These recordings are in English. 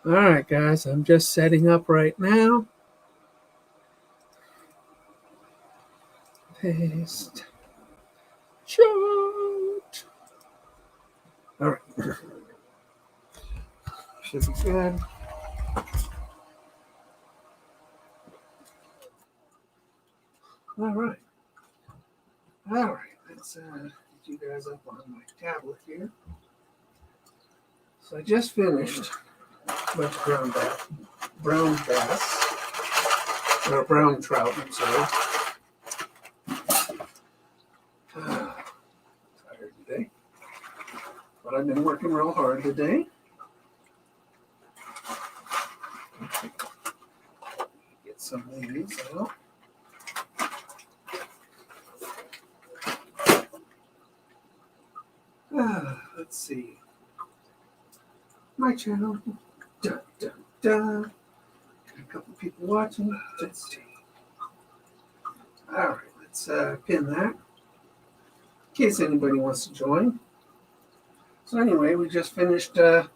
Alright guys, I'm just setting up right now. Paste. Trout. Alright. Should be good. Alright. Let's get you guys up on my tablet here. So I just finished with brown bass. Or brown trout, I'm sorry. Tired today. But I've been working real hard today. Get some of these out. Let's see. My channel. Dun, dun, dun. Got a couple people watching. Let's see. Alright, let's pin that. In case anybody wants to join. So anyway, we just finished. I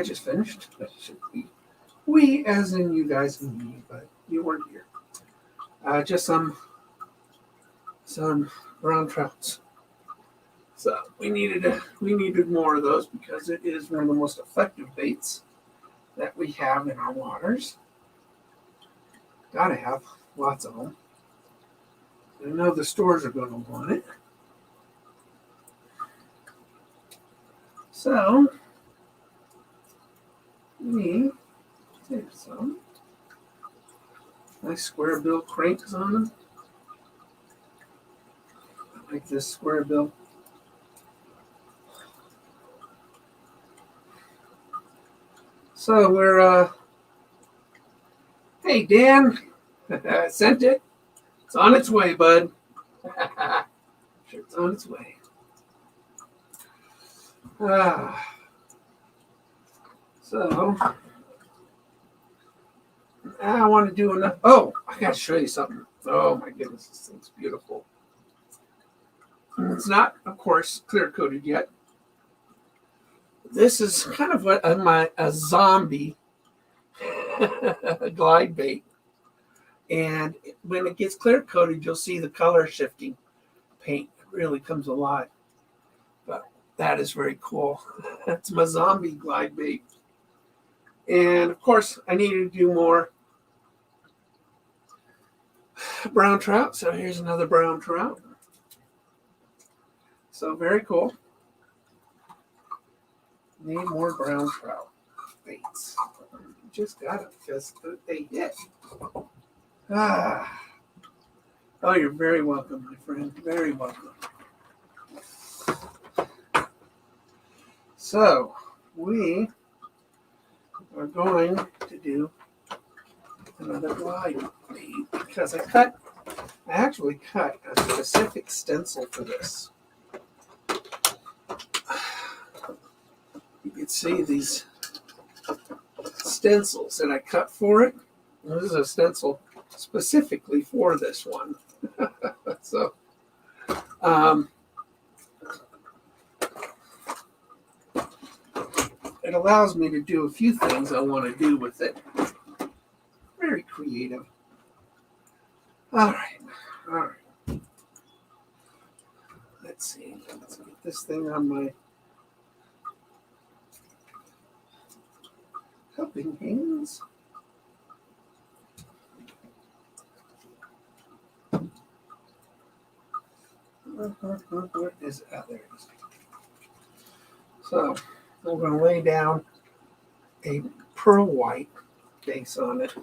just finished. That should be we, as in you guys and me, but you weren't here. Just some brown trouts. So we needed more of those because it is one of the most effective baits that we have in our waters. Gotta have lots of them. I know the stores are going to want it. So we take some nice square bill cranks on them. I like this square bill. So we're hey Dan, I sent it. It's on its way, bud. Sure, it's on its way. So I want to do enough. Oh, I got to show you something. Oh my goodness, this thing's beautiful. It's not, of course, clear coated yet. This is kind of what a zombie glide bait. And when it gets clear coated, you'll see the color shifting. Paint really comes alive. But that is very cool. That's my zombie glide bait. And of course, I needed to do more brown trout. So here's another brown trout. So very cool. Need more brown trout baits. Just got it because they hit. Oh, you're very welcome, my friend. Very welcome. So we are going to do another glide bait because I actually cut a specific stencil for this. You can see these stencils that I cut for it. This is a stencil specifically for this one. So, it allows me to do a few things I want to do with it. Very creative. All right. Let's see. Let's get this thing on my helping hands. Where is it? Oh, there it is. So I'm going to lay down a pearl white base on it.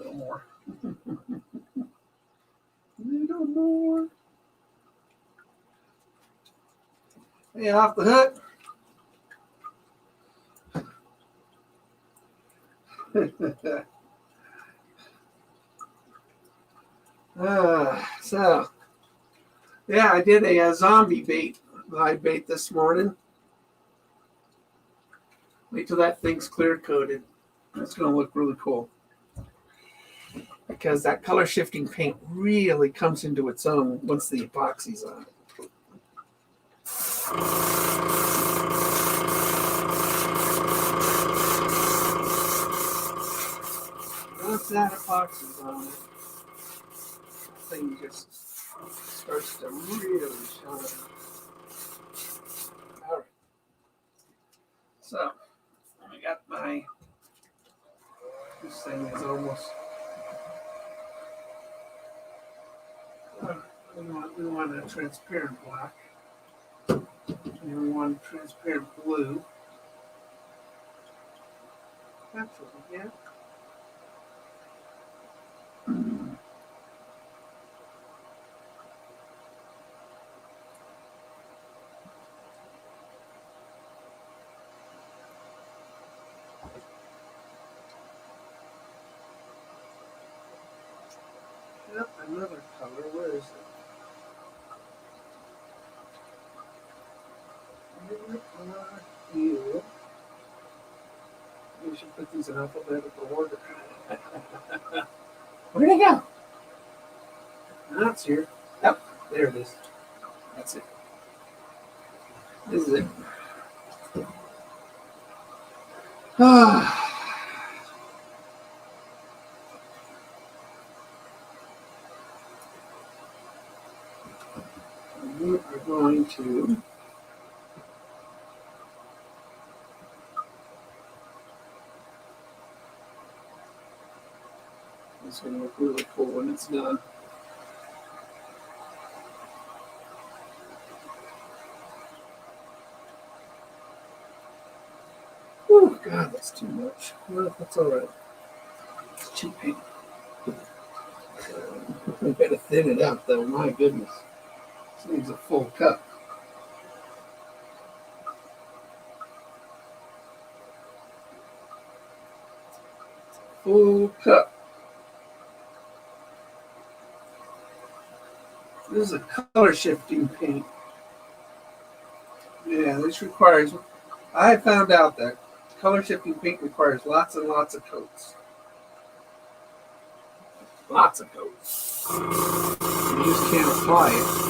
little more. A little more. Hey, off the hook. So, yeah, I did a zombie live bait this morning. Wait till that thing's clear coated. That's going to look really cool. Because that color shifting paint really comes into its own once the epoxy's on it. Once that epoxy's on it, the thing just starts to really shine. All right. So, I got this thing is almost, we want a transparent black, and we want a transparent blue. That's what we get. Yep, another color. Where is it? You. We should put these in alphabetical order. Where'd it go? That's here. Yep, there it is. That's it. This is it. We are going to it's going to look really cool when it's done. Oh, God, that's too much. Well, that's all right. It's cheap paint. I've got to thin it out, though. My goodness. This needs a full cup. Full cup. This is a color shifting paint. Yeah, this requires, I found out that color shifting paint requires lots and lots of coats. Lots of coats. You just can't apply it.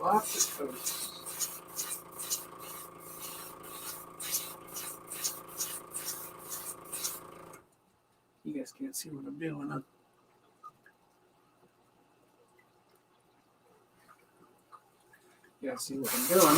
Lots of coats. You guys can't see what I'm doing, huh? You guys see what I'm doing.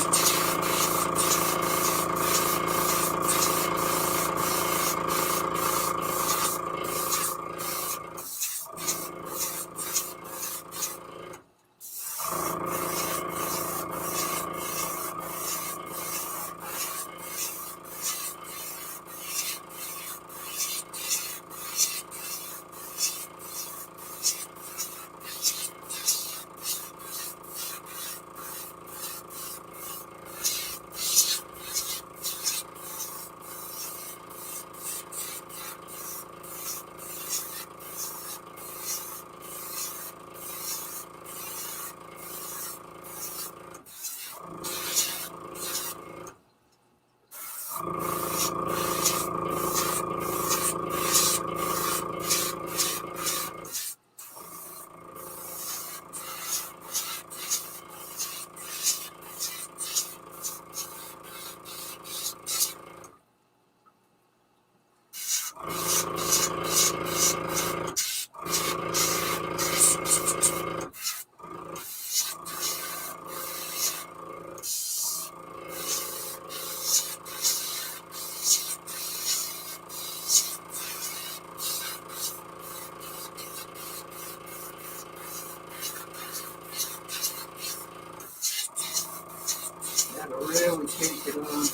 take it on.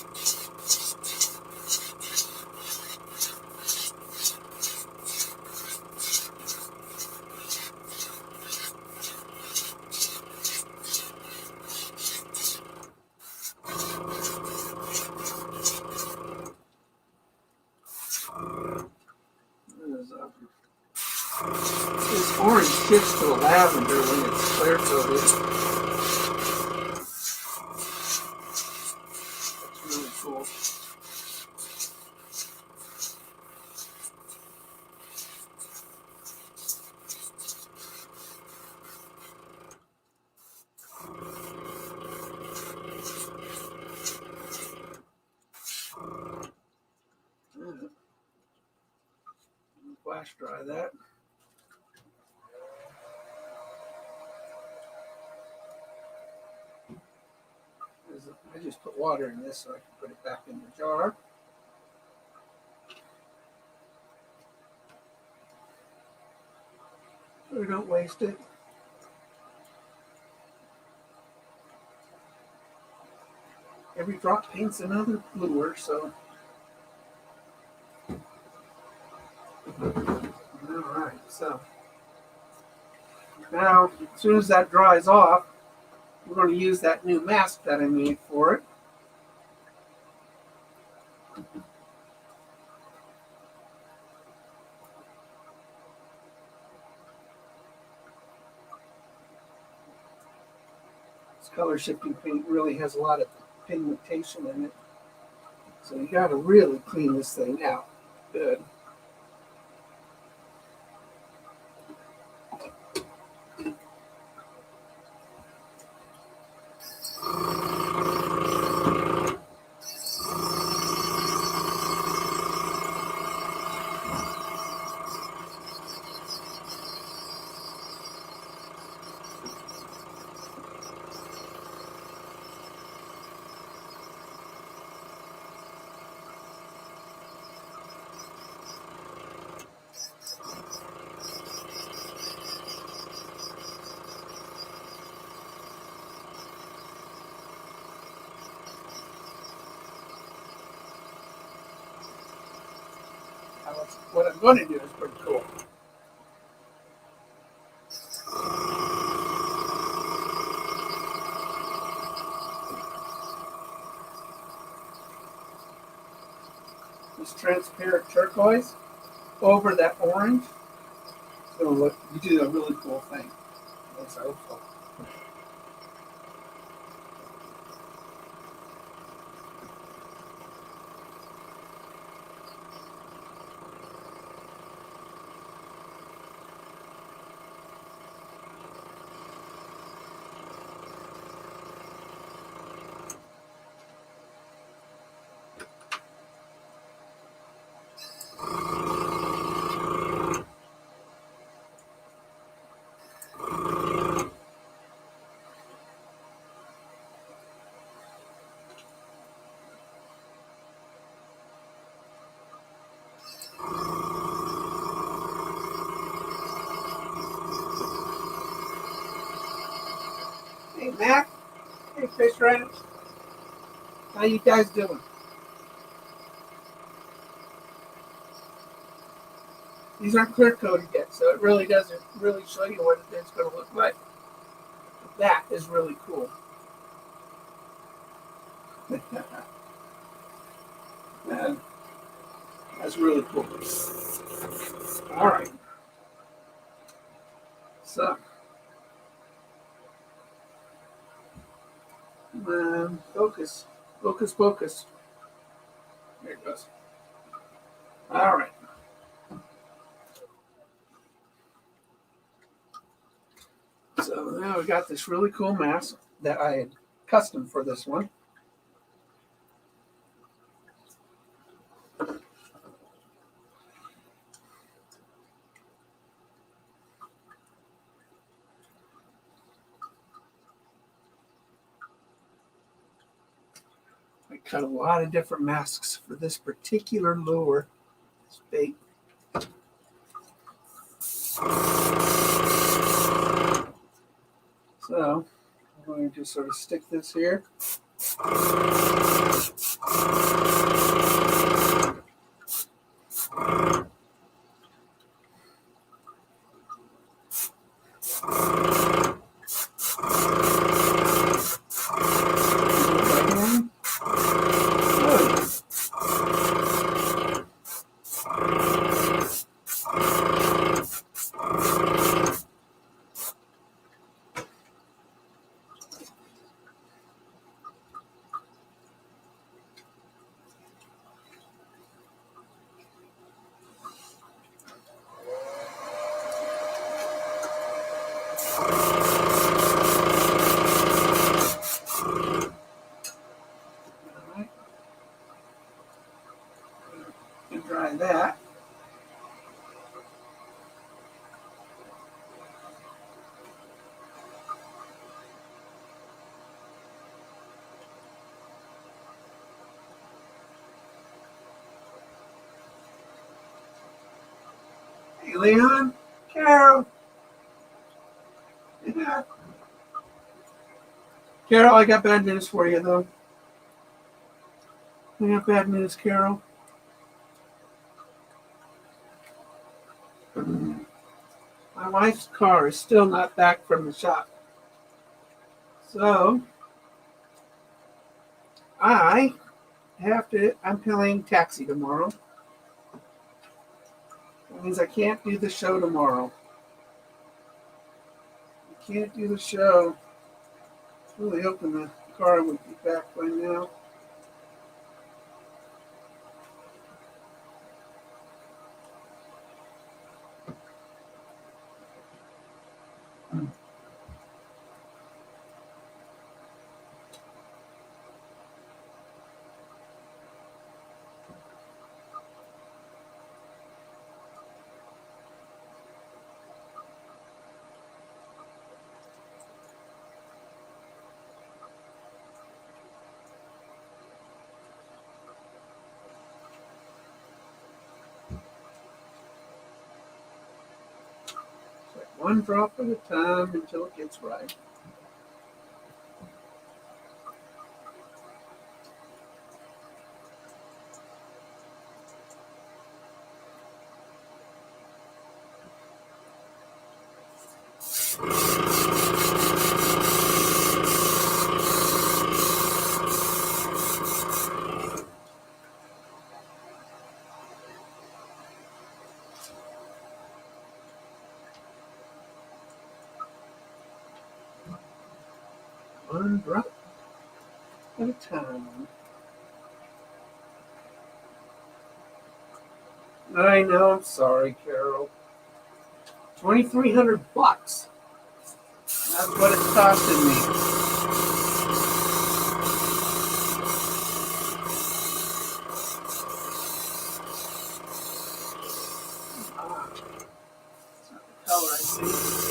This orange shifts to a lavender when it's clear coated. That's really cool. Flash dry that. I just put water in this so I can put it back in the jar. So we don't waste it. Every drop paints another lure, so. Alright, so. Now, as soon as that dries off, we're going to use that new mask that I made for it. This color shifting paint really has a lot of pigmentation in it. So you got to really clean this thing out. Good. What I'm going to do is pretty cool. This transparent turquoise over that orange. It's going to look, you do a really cool thing. That's hopeful. Hey, Mac. Hey, Fish Ranch. How you guys doing? These aren't clear coated yet, so it really doesn't really show you what it's going to look like. But that is really cool. That's really cool. All right. So, focus. Focus, focus. There it goes. All right. So now we got this really cool mask that I had custom for this one. I cut a lot of different masks for this particular lure, this bait. So I'm going to sort of stick this here. Dry that. Hey, Leon, Carol. Yeah. Carol, I got bad news for you, though. I got bad news, Carol. My wife's car is still not back from the shop. So, I'm playing taxi tomorrow. That means I can't do the show tomorrow. I can't do the show. I was really hoping the car would be back by now. One drop at a time until it gets right. One drop at a time. I know, I'm sorry, Carol. $2,300. That's what it's costing me. That's not the color I see.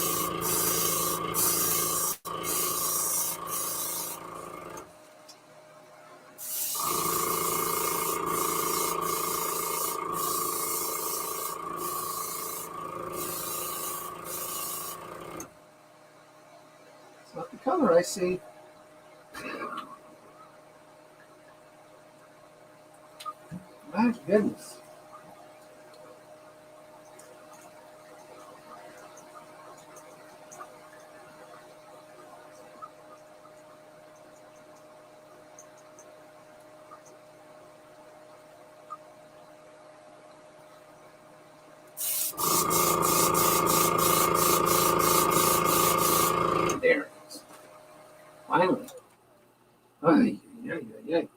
It's not the color I see. My goodness. There it is. Finally. Ay, ay, ay, ay.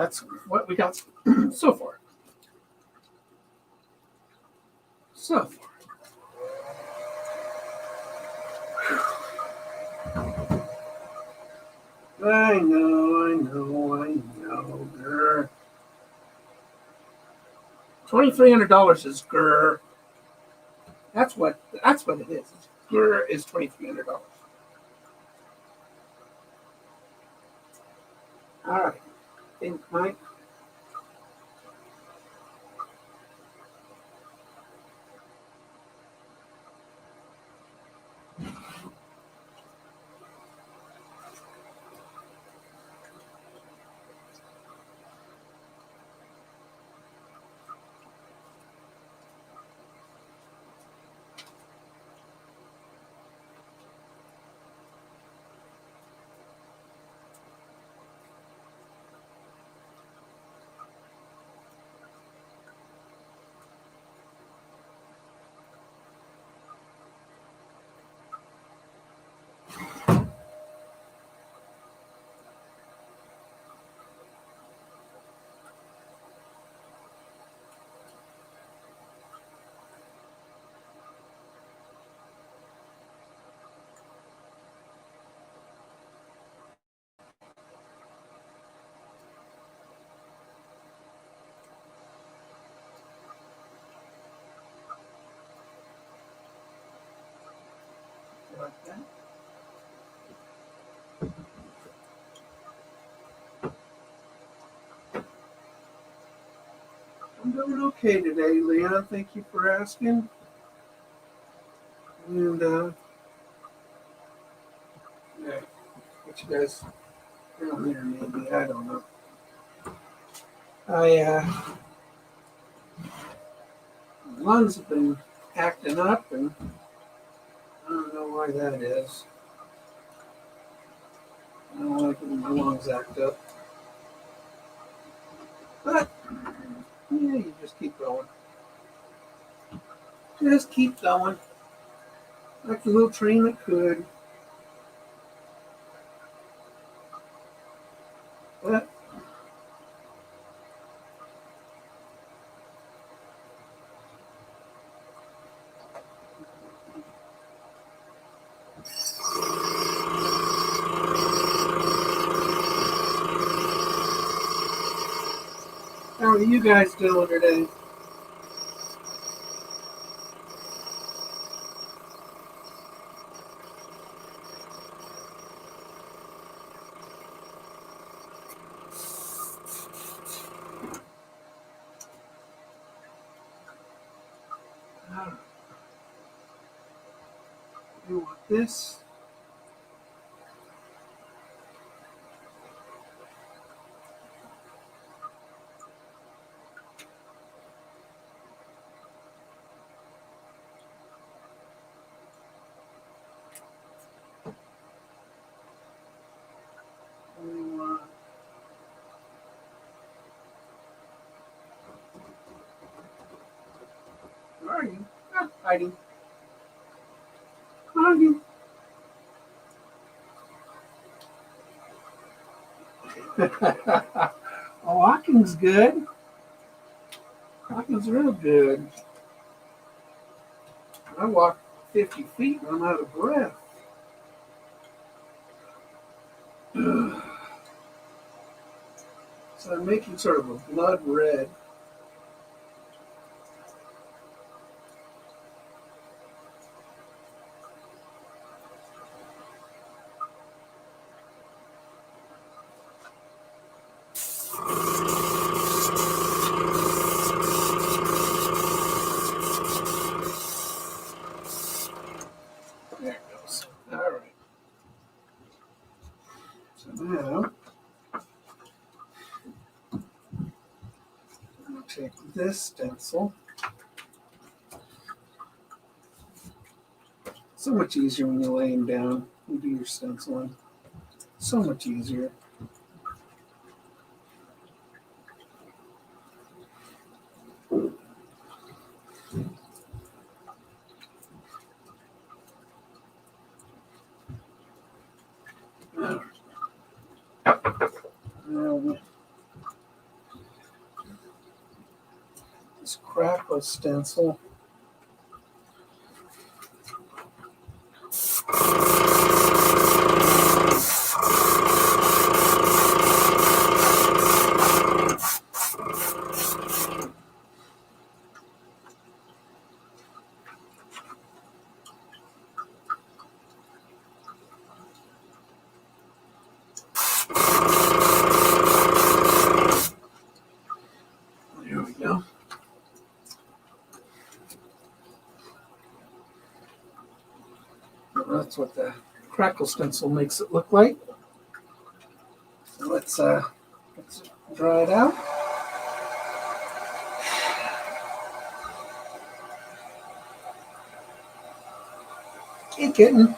that's what we got so far. So far. I know. Grr. $2,300 is grr. That's what it is. Grr is $2,300. All right. Think, Mike. Like that. I'm doing okay today, Leon. Thank you for asking. And yeah, what you guys down there maybe, I don't know. My lungs have been acting up, and I don't know why that is. I don't like when my lungs act up. But yeah, you just keep going. Just keep going. Like the little train that could. But how are you guys doing today? You want this? You, where are you? Ah, hiding. Hiding. Oh, walking's good. Walking's real good. I walk 50 feet and I'm out of breath. So I'm making sort of a blood red. There it goes. All right. So now I'll take this stencil. So much easier when you're laying down and do your stenciling. So much easier. Um, this crackle stencil. There we go. That's what the crackle stencil makes it look like. So let's dry it out. Hey, kitten.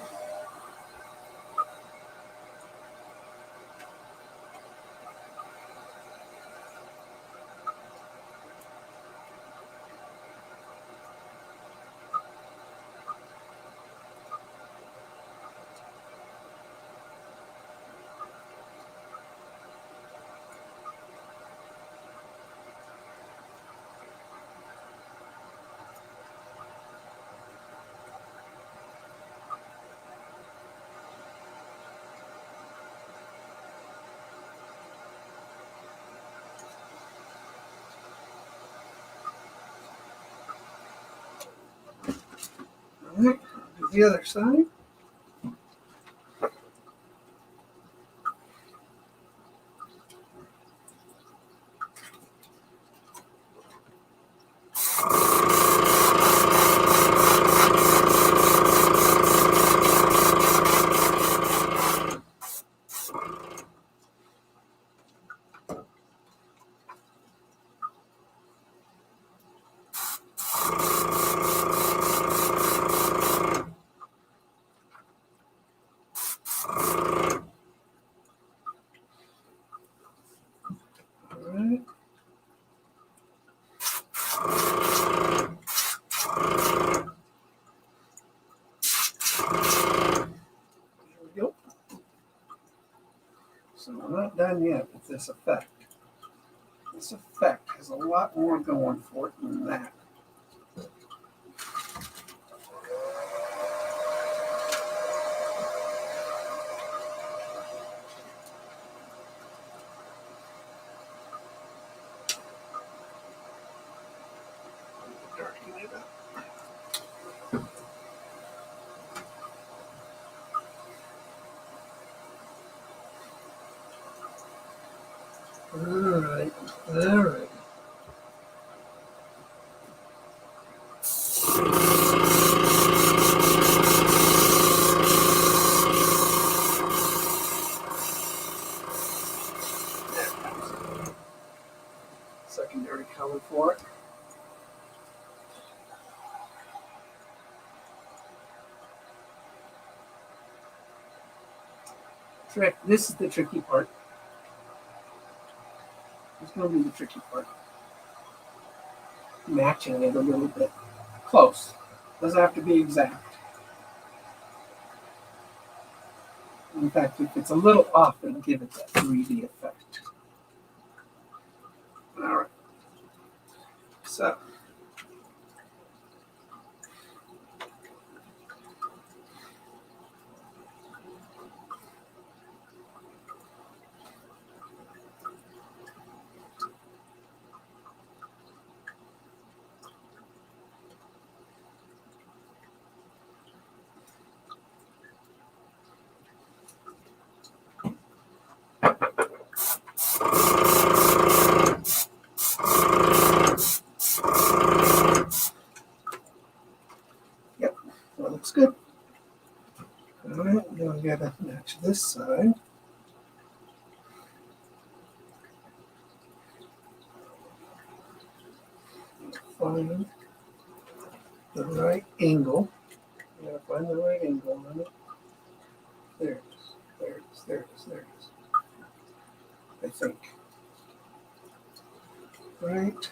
All right, do the other side. So I'm not done yet with this effect. This effect has a lot more going for it than that. Darken it up. All right. Secondary color for it. This is the tricky part. It's going to be the tricky part. Matching it a little bit. Close. Doesn't have to be exact. In fact, if it's a little off, it'll give it that 3D effect. All right. So. Yep, that looks good. All right, now we gotta match this side. Find the right angle. You gotta find the right angle on it. There it is. There it is. There it is. There it is. I think. Right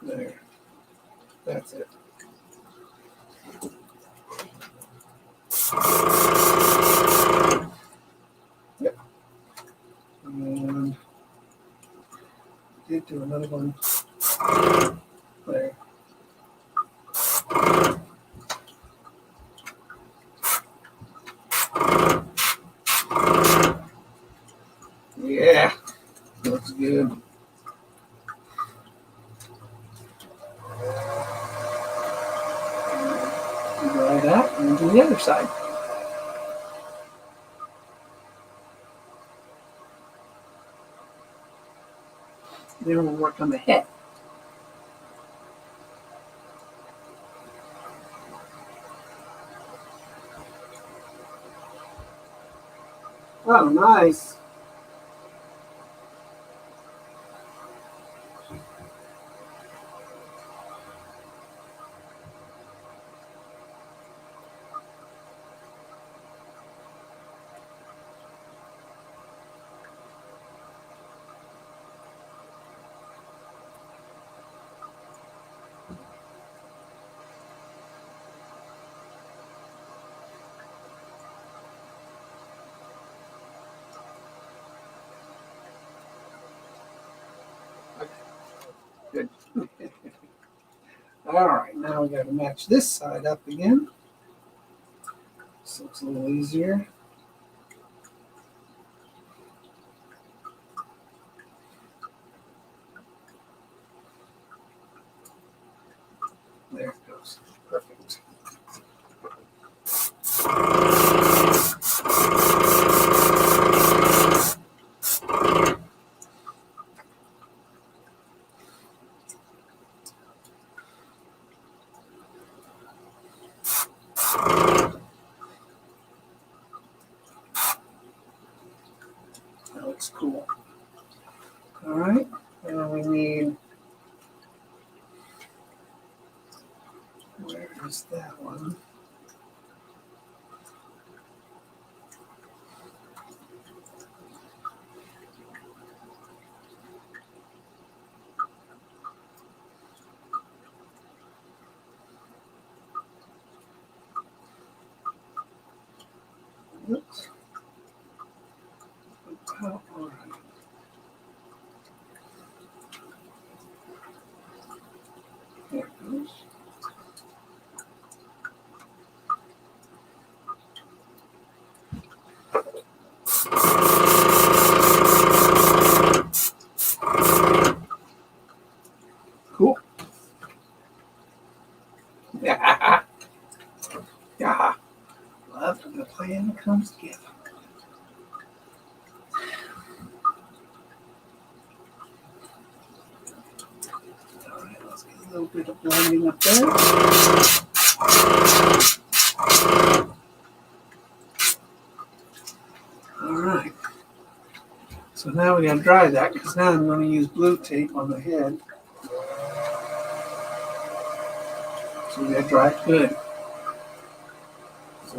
there. That's it. Yep. And did do another one There. Yeah, looks good. Dry that and do the other side. Then we'll work on the head. Oh, nice. Good. All right, now we got to match this side up again. This looks a little easier. There it goes. Perfect. That looks cool. All right, and we need, where is that one? Oops. Oh, all right. There it goes. Cool. Yeah. Yeah. Love when the plan comes together. All right, let's get a little bit of blending up there. All right. So now we gotta dry that because now I'm going to use blue tape on the head. So we gotta dry it good. So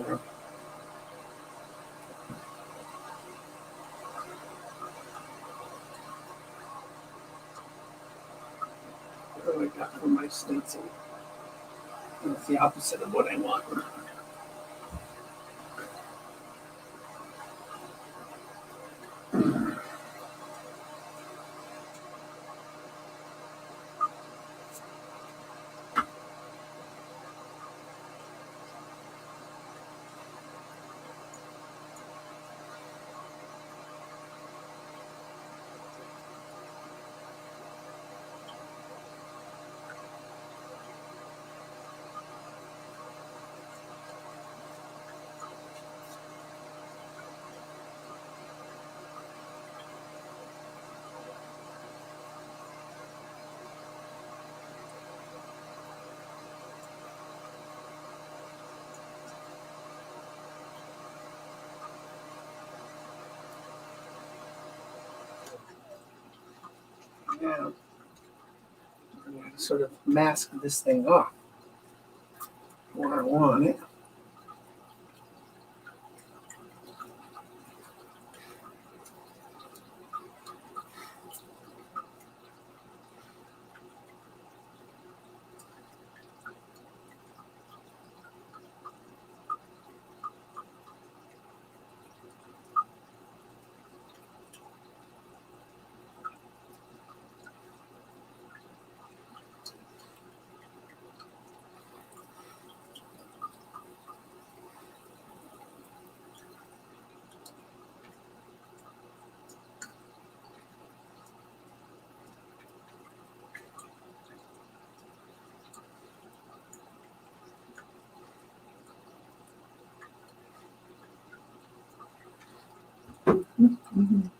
what do I got for my stencil? That's the opposite of what I want. Now I'm going to sort of mask this thing off where I want it. Mhm.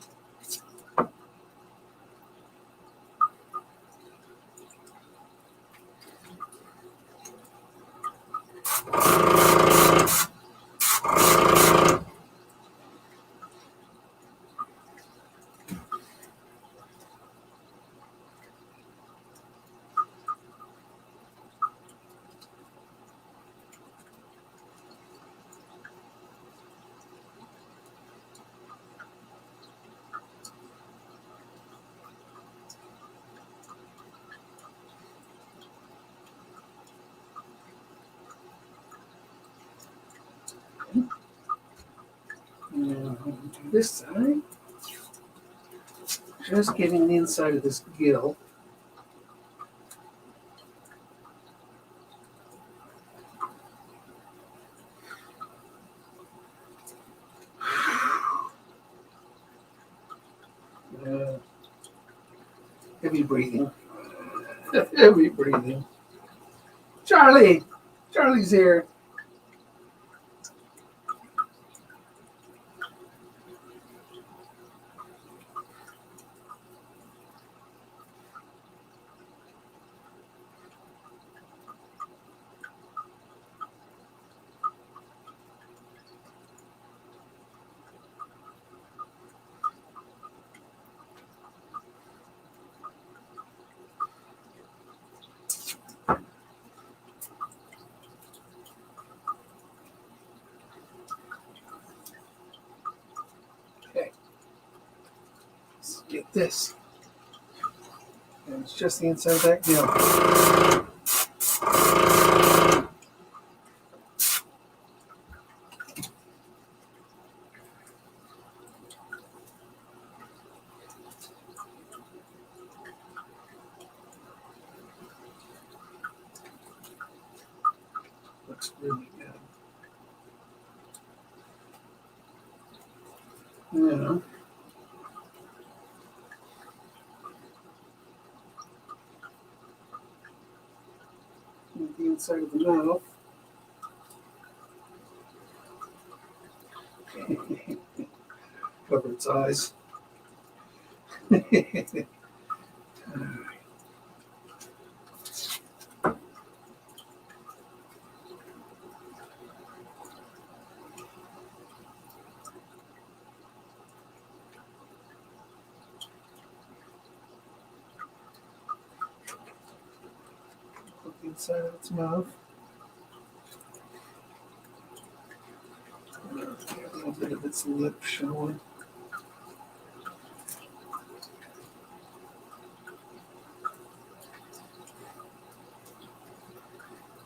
Now, this side, just getting the inside of this gill. Uh, Heavy breathing. Heavy breathing. Charlie! Charlie's here. Okay. Let's get this. And it's just the inside of that gill. Looks really good. Now, the inside of the mouth. Cover its eyes. Put the inside of its mouth. A little bit of its lip showing.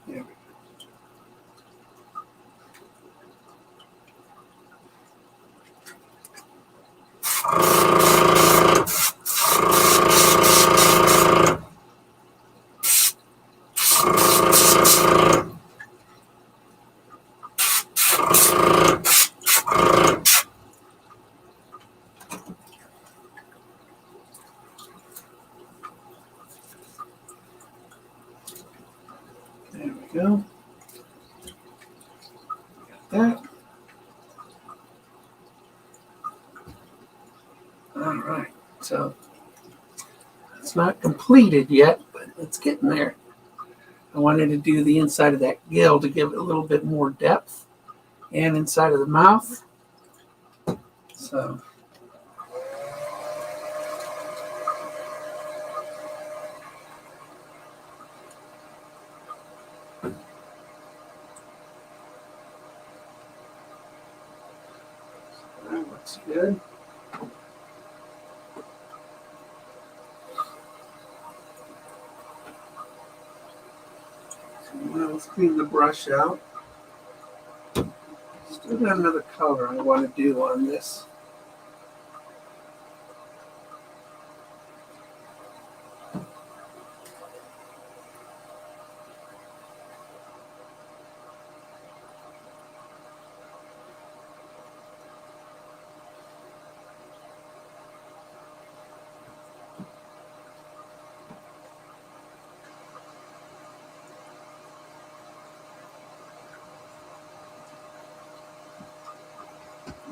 There we go. There we go. Got that. All right. So it's not completed yet, but it's getting there. I wanted to do the inside of that gill to give it a little bit more depth and inside of the mouth. So that looks good. So now let's clean the brush out. Still got another color I want to do on this.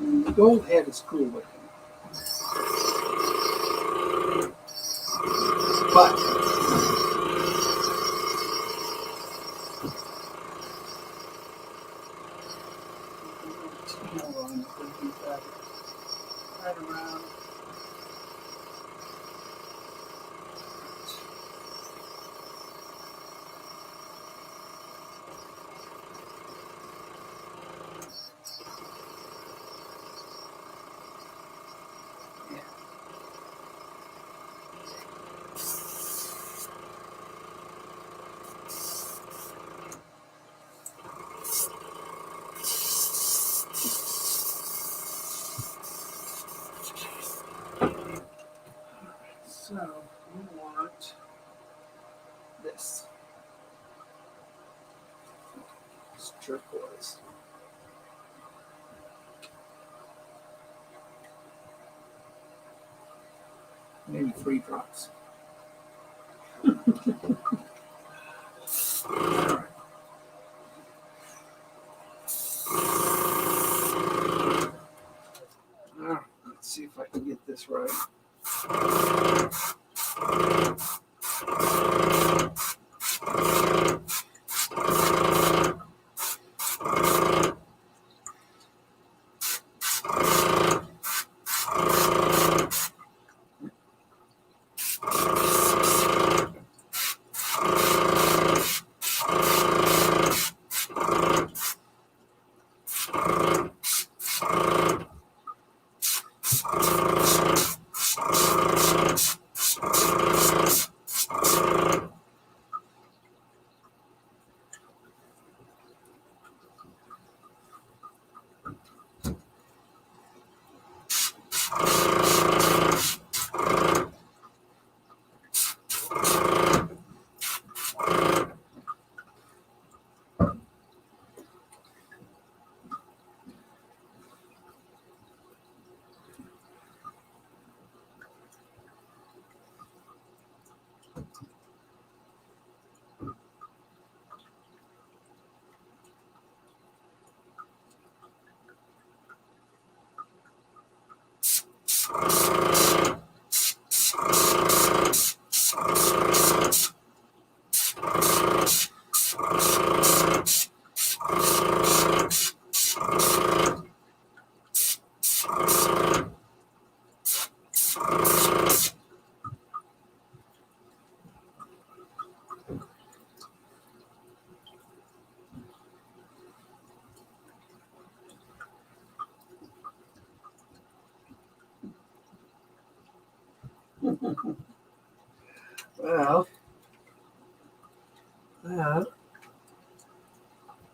The gold head is cool looking. But right around. So we want this. It's turquoise. Maybe 3 drops. All right, let's see if I can get this right. Well,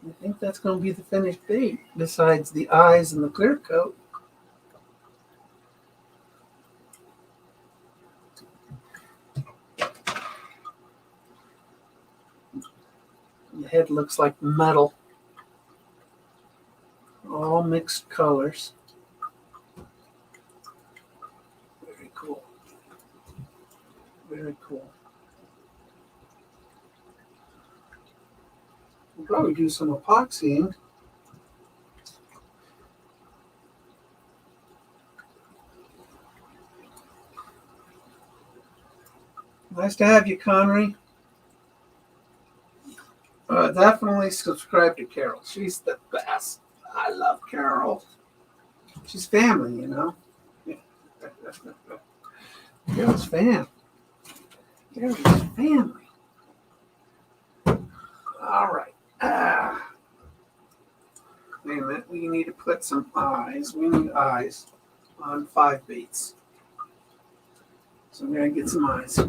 I think that's going to be the finished bait, besides the eyes and the clear coat. The head looks like metal, all mixed colors. Very cool. Very cool. We'll probably do some epoxying. Nice to have you, Connery. Definitely subscribe to Carol. She's the best. I love Carol. She's family, you know. Carol's fam. Carol's family. All right. Wait a minute. We need to put some eyes. We need eyes on 5 baits. So I'm going to get some eyes.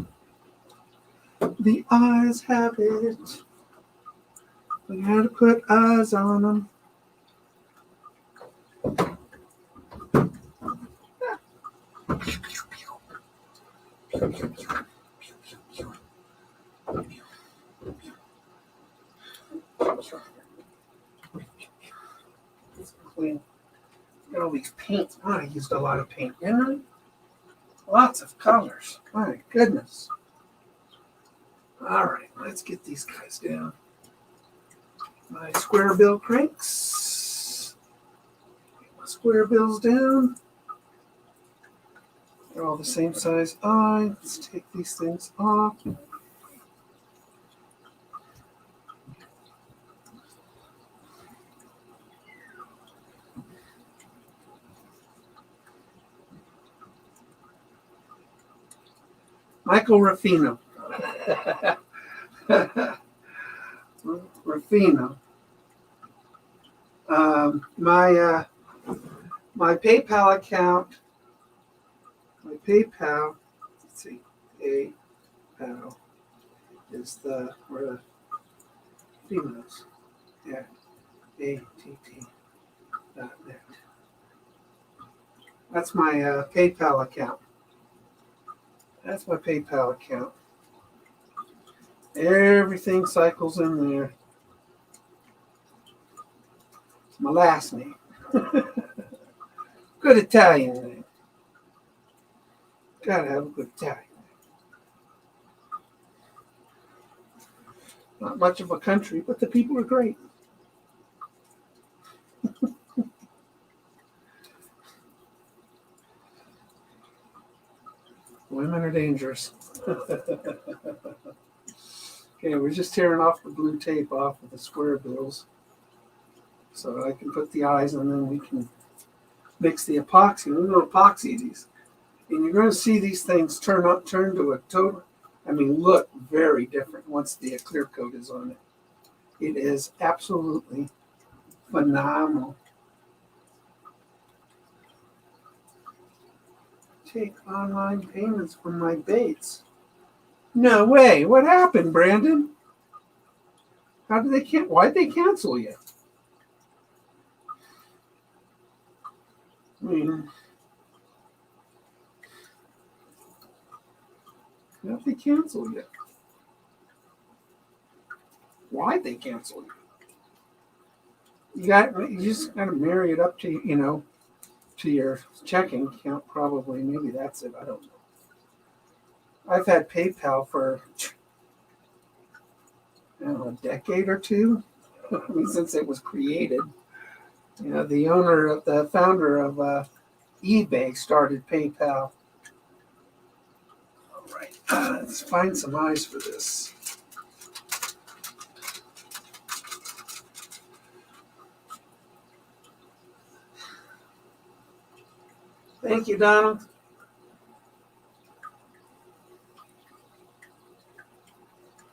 The eyes have it. We got to put eyes on them. Clean. Got all these paints. Oh, I used a lot of paint, didn't I? Lots of colors. My goodness. All right, let's get these guys down. My square bill cranks. Get my square bills down. They're all the same size. Let's take these things off. Michael Ruffino. Ruffino. My PayPal account. My PayPal. Let's see. PayPal is the Rufinos. Yeah. ATT.net. That's my PayPal account. That's my PayPal account. Everything cycles in there. It's my last name. Good Italian name. Gotta have a good Italian name. Not much of a country, but the people are great. Women are dangerous. Okay, we're just tearing off the blue tape off of the square bills so I can put the eyes and then we can mix the epoxy. We're going to epoxy these. And you're going to see these things turn to a total, look very different once the clear coat is on it. It is absolutely phenomenal. Take online payments from my baits. No way. What happened, Brandon? How did they why'd they cancel you? How'd they cancel you? Why'd they cancel you? You just gotta marry it up to to your checking account, probably. Maybe that's it. I don't know. I've had PayPal for a decade or two. Since it was created. The founder of eBay started PayPal. All right, let's find some eyes for this. Thank you, Donald.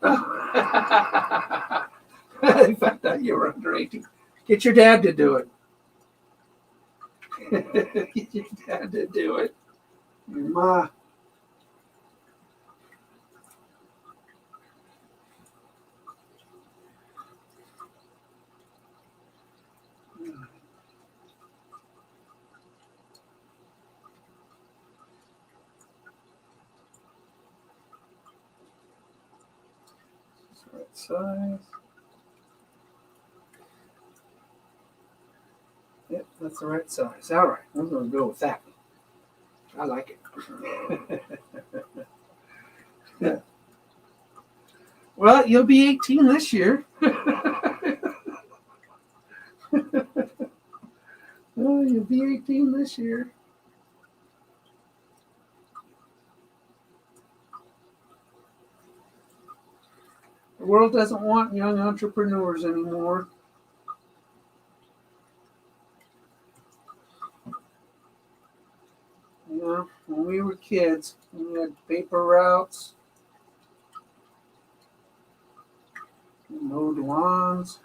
I found out you were under 18. Get your dad to do it. Get your dad to do it. Your ma. Right size. Yep, that's the right size. All right, I'm going to go with that. I like it. Yeah. Well, you'll be 18 this year. Oh, you'll be 18 this year. The world doesn't want young entrepreneurs anymore. When we were kids, we had paper routes, we mowed lawns.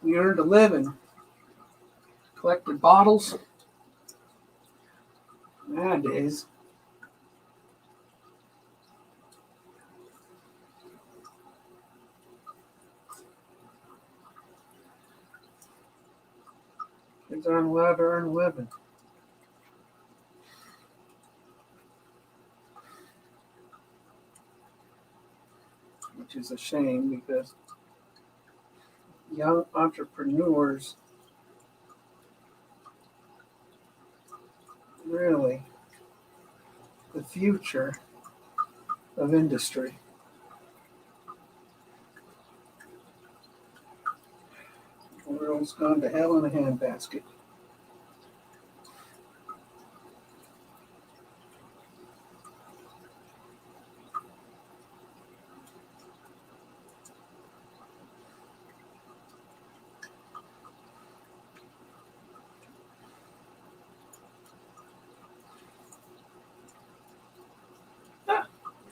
We earned a living, collected bottles. Nowadays, kids aren't allowed to earn a living. Which is a shame because young entrepreneurs really the future of industry. The world's gone to hell in a handbasket.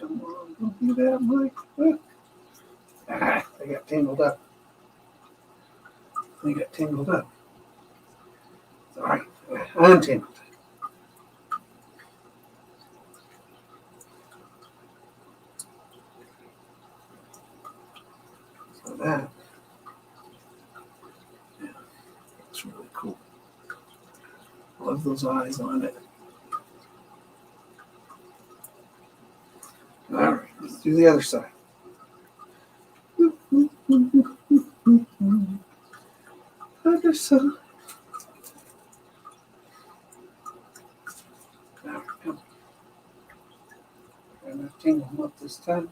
Come on, don't do that, Mike. They got tangled up. It's all right. Untangled. So that, yeah, it's really cool. Love those eyes on it. All right, let's do the other side. Other side. Now, come. I'm going to tingle them up this time.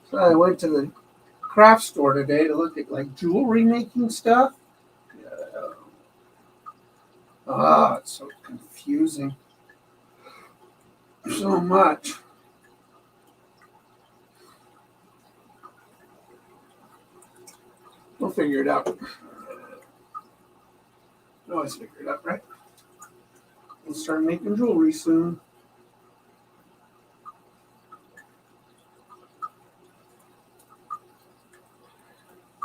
So I went to the craft store today to look at like jewelry making stuff. It's so confusing. So much. We'll figure it out. Always figure it out, right? We'll start making jewelry soon.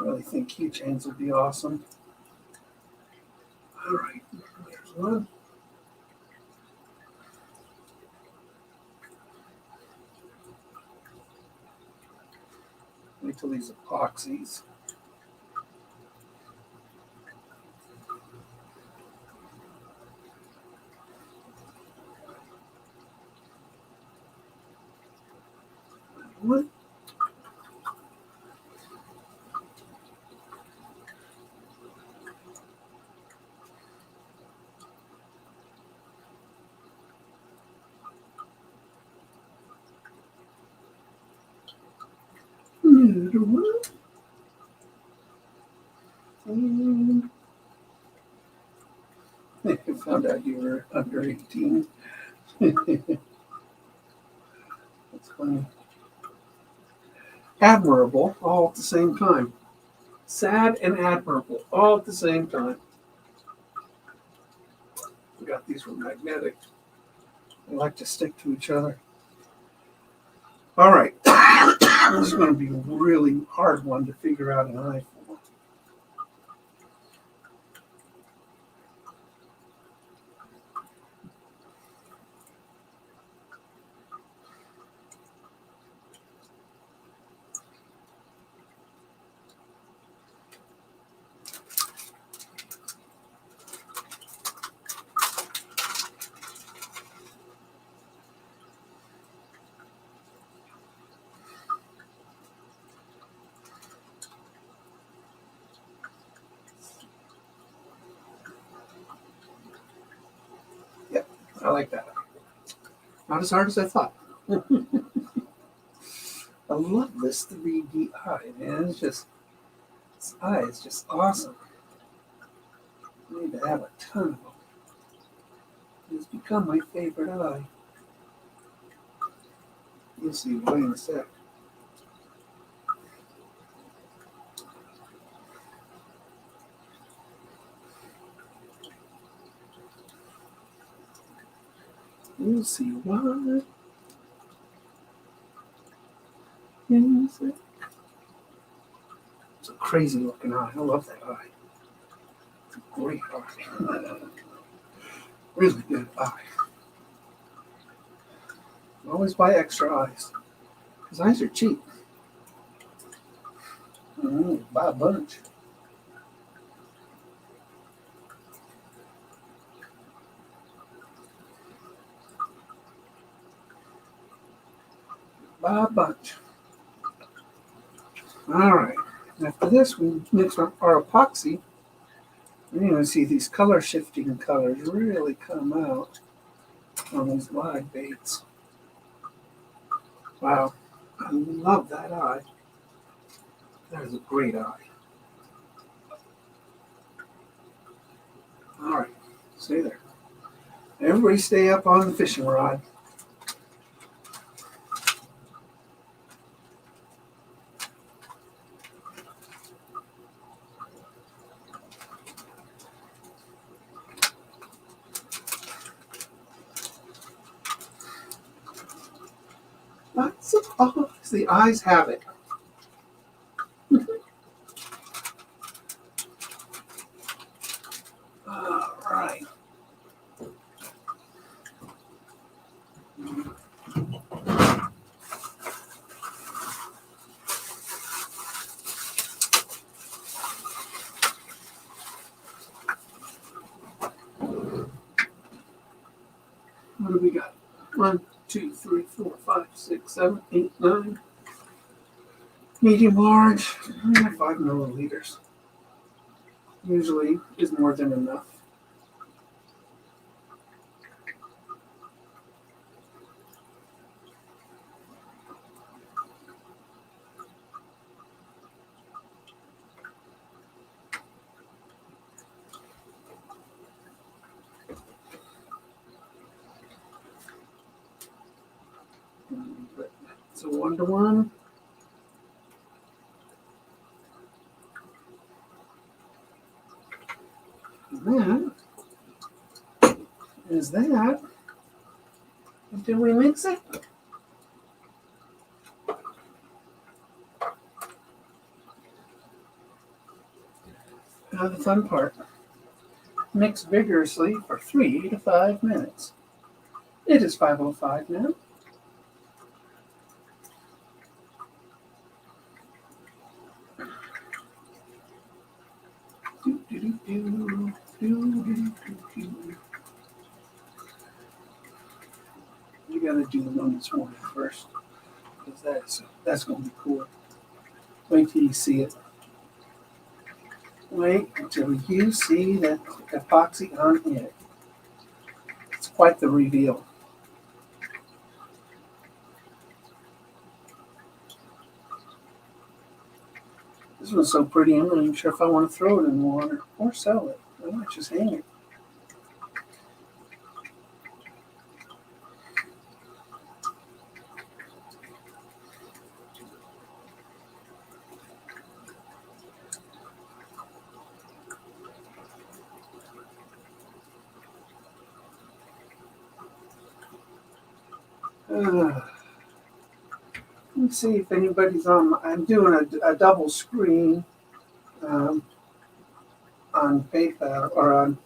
I really think keychains would be awesome. All right, there's one. Wait till these epoxies. What? I found out you were under 18. That's funny. Admirable all at the same time. Sad and admirable all at the same time. We got these were magnetic. They like to stick to each other. All right. This is going to be a really hard one to figure out an eye for. Yep, I like that. Not as hard as I thought. I love this 3D eye, man. It's just, this eye is just awesome. I need to have a ton of them. It's become my favorite eye. You'll see why in a sec. You'll see why in a sec. It's a crazy looking eye. I love that eye. It's a great eye. Really good eye. Always buy extra eyes. Because eyes are cheap. Buy a bunch. Buy a bunch. All right. After this, we mix our epoxy. You're going to see these color shifting colors really come out on these live baits. Wow. I love that eye. That is a great eye. All right. Stay there. Everybody stay up on the fishing rod. Oh, the eyes have it. All right. What do we got? 1, 2, 3, 4, 5, 6, 7, 8, 9. Medium large, 5 milliliters. Usually is more than enough. It's a 1-to-1. And that is that. Did we mix it? Now the fun part. Mix vigorously for 3 to 5 minutes. It is 5:05 now. You gotta do the one this morning first, because that's gonna be cool. Wait till you see it. Wait until you see the epoxy on it. It's quite the reveal. This one's so pretty, I'm not even sure if I want to throw it in water or sell it. I might just hang it. Let's see if anybody's on. I'm doing a double screen on PayPal or on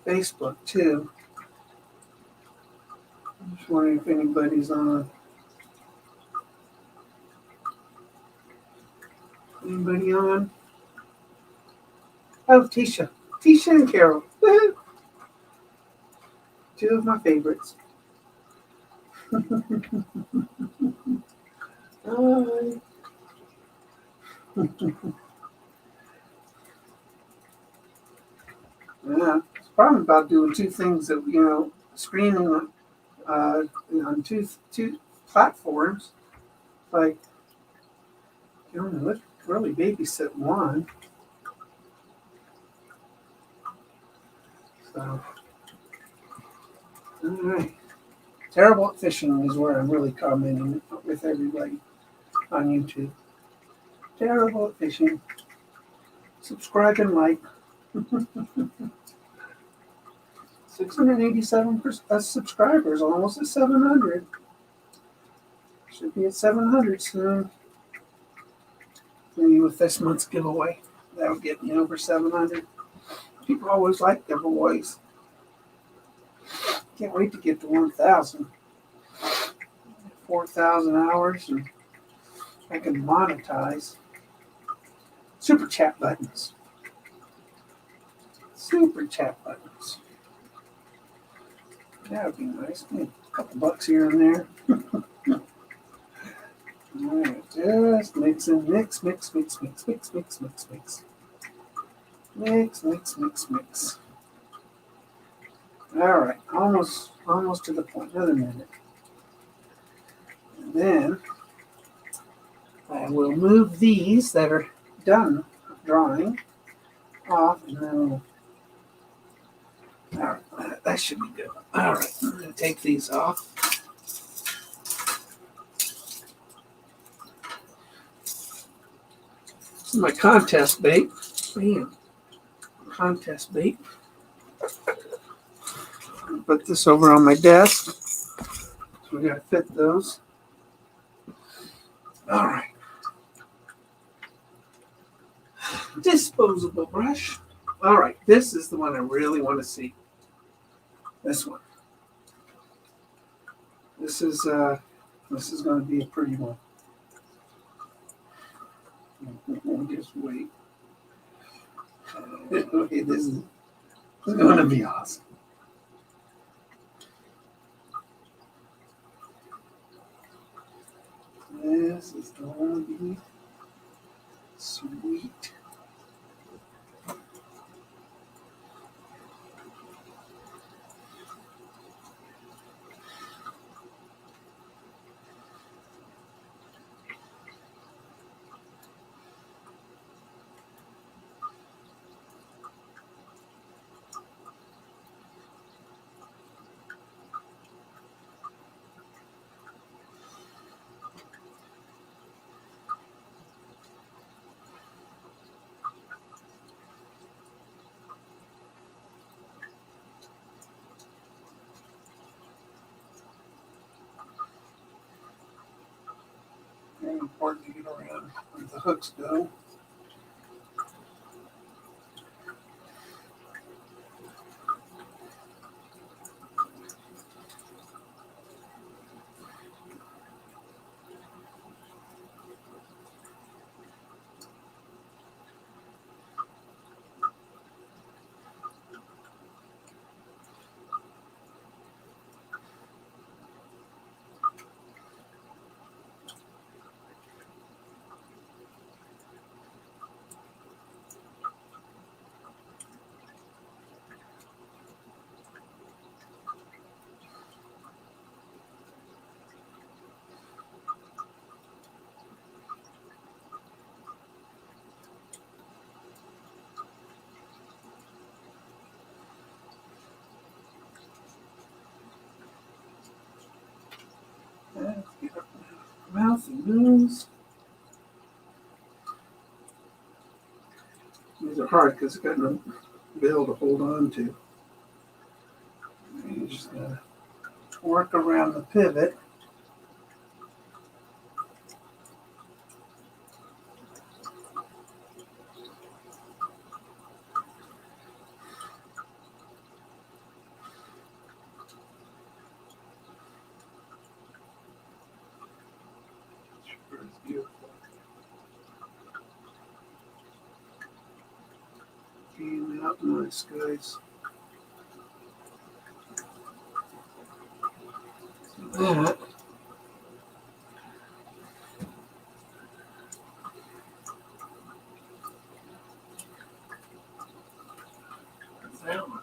Facebook too. I'm just wondering if anybody's on. Anybody on? Oh, Tisha and Carol. Two of my favorites. Hi. Yeah, it's a problem about doing two things that, screening on two platforms. Like, let's really babysit one. So, all right. Terrible at fishing is where I'm really commenting with everybody on YouTube. Terrible at fishing. Subscribe and like. 687 subscribers, almost at 700. Should be at 700 soon. Maybe with this month's giveaway, that'll get me over 700. People always like giveaways. Can't wait to get to 1,000. 4,000 hours, and I can monetize. Super chat buttons. Super chat buttons. That would be nice. Maybe a couple bucks here and there. Alright, just mix. Mix. Alright, almost to the point. Another minute. And then I will move these that are done drying off, and then alright, that should be good. Alright, I'm going to take these off. This is my contest bait. Bam. Contest bait. Put this over on my desk. So we got to fit those. All right. Disposable brush. All right, this is the one I really want to see. This one. This is going to be a pretty one. We'll just wait. Okay, this is going to be awesome. This is going to be sweet. Very important to get around where the hooks go. Get up mouth and nose. These are hard because it's got no bill to hold on to. You just gotta work around the pivot. Sure is beautiful. Came out nice, guys. So that one.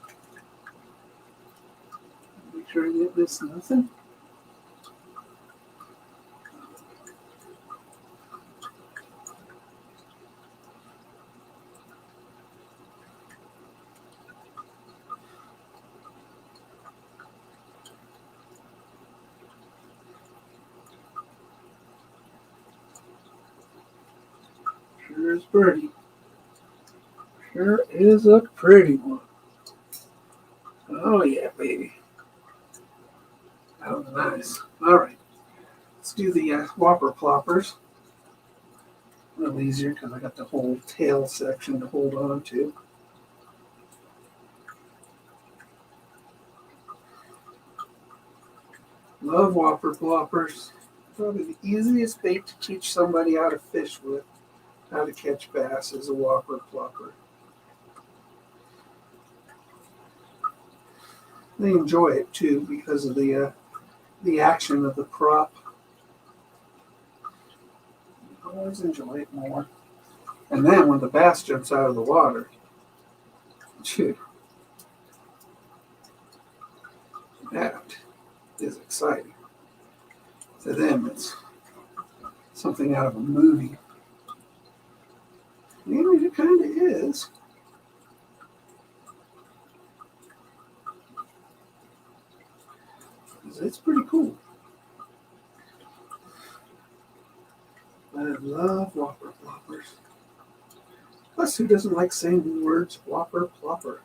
Make sure I didn't miss nothing. Sure is pretty. Sure is a pretty one. Oh yeah, baby. That was nice. All right. Let's do the Whopper Ploppers. A little easier because I got the whole tail section to hold on to. Love Whopper Ploppers. Probably the easiest bait to teach somebody how to fish with, how to catch bass, is a Whopper Plopper. They enjoy it too because of the action of the prop. I always enjoy it more. And then when the bass jumps out of the water, phew, that is exciting. To them, it's something out of a movie. Maybe it kind of is. It's pretty cool. I love Whopper Ploppers. Plus, who doesn't like saying the words Whopper Plopper?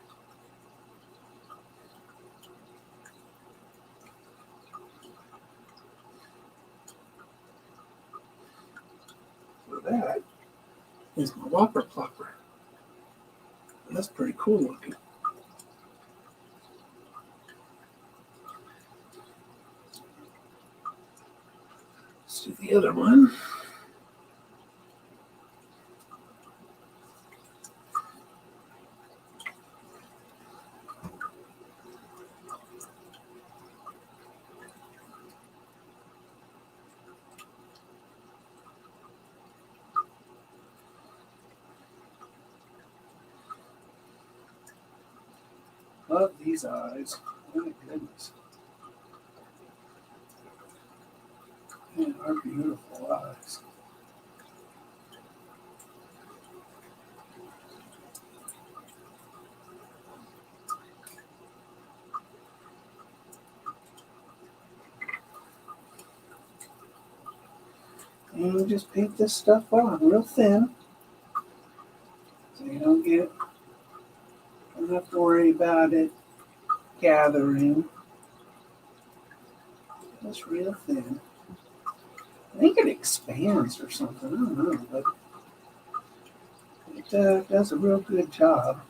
that is my Whopper Plopper. That's pretty cool looking. Let's do the other one. Love these eyes. My goodness. They are beautiful eyes. And you just paint this stuff on real thin so you don't have to worry about it gathering. Just real thin. I think it expands or something. I don't know, but it does a real good job.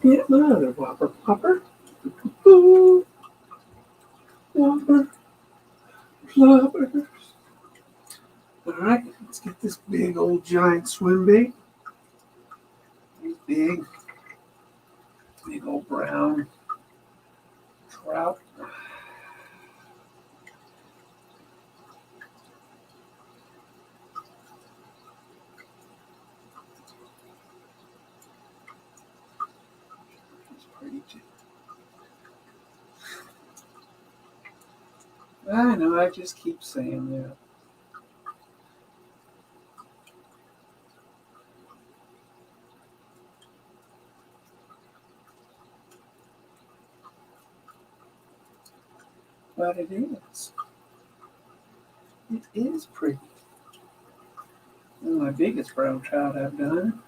Get another Whopper Plopper. Ooh, Whopper Ploppers. Alright, let's get this big old giant swim bait. These big old brown trout. It's pretty too. I know, I just keep saying that. But it is. It is pretty. One of my biggest brown trout I've done.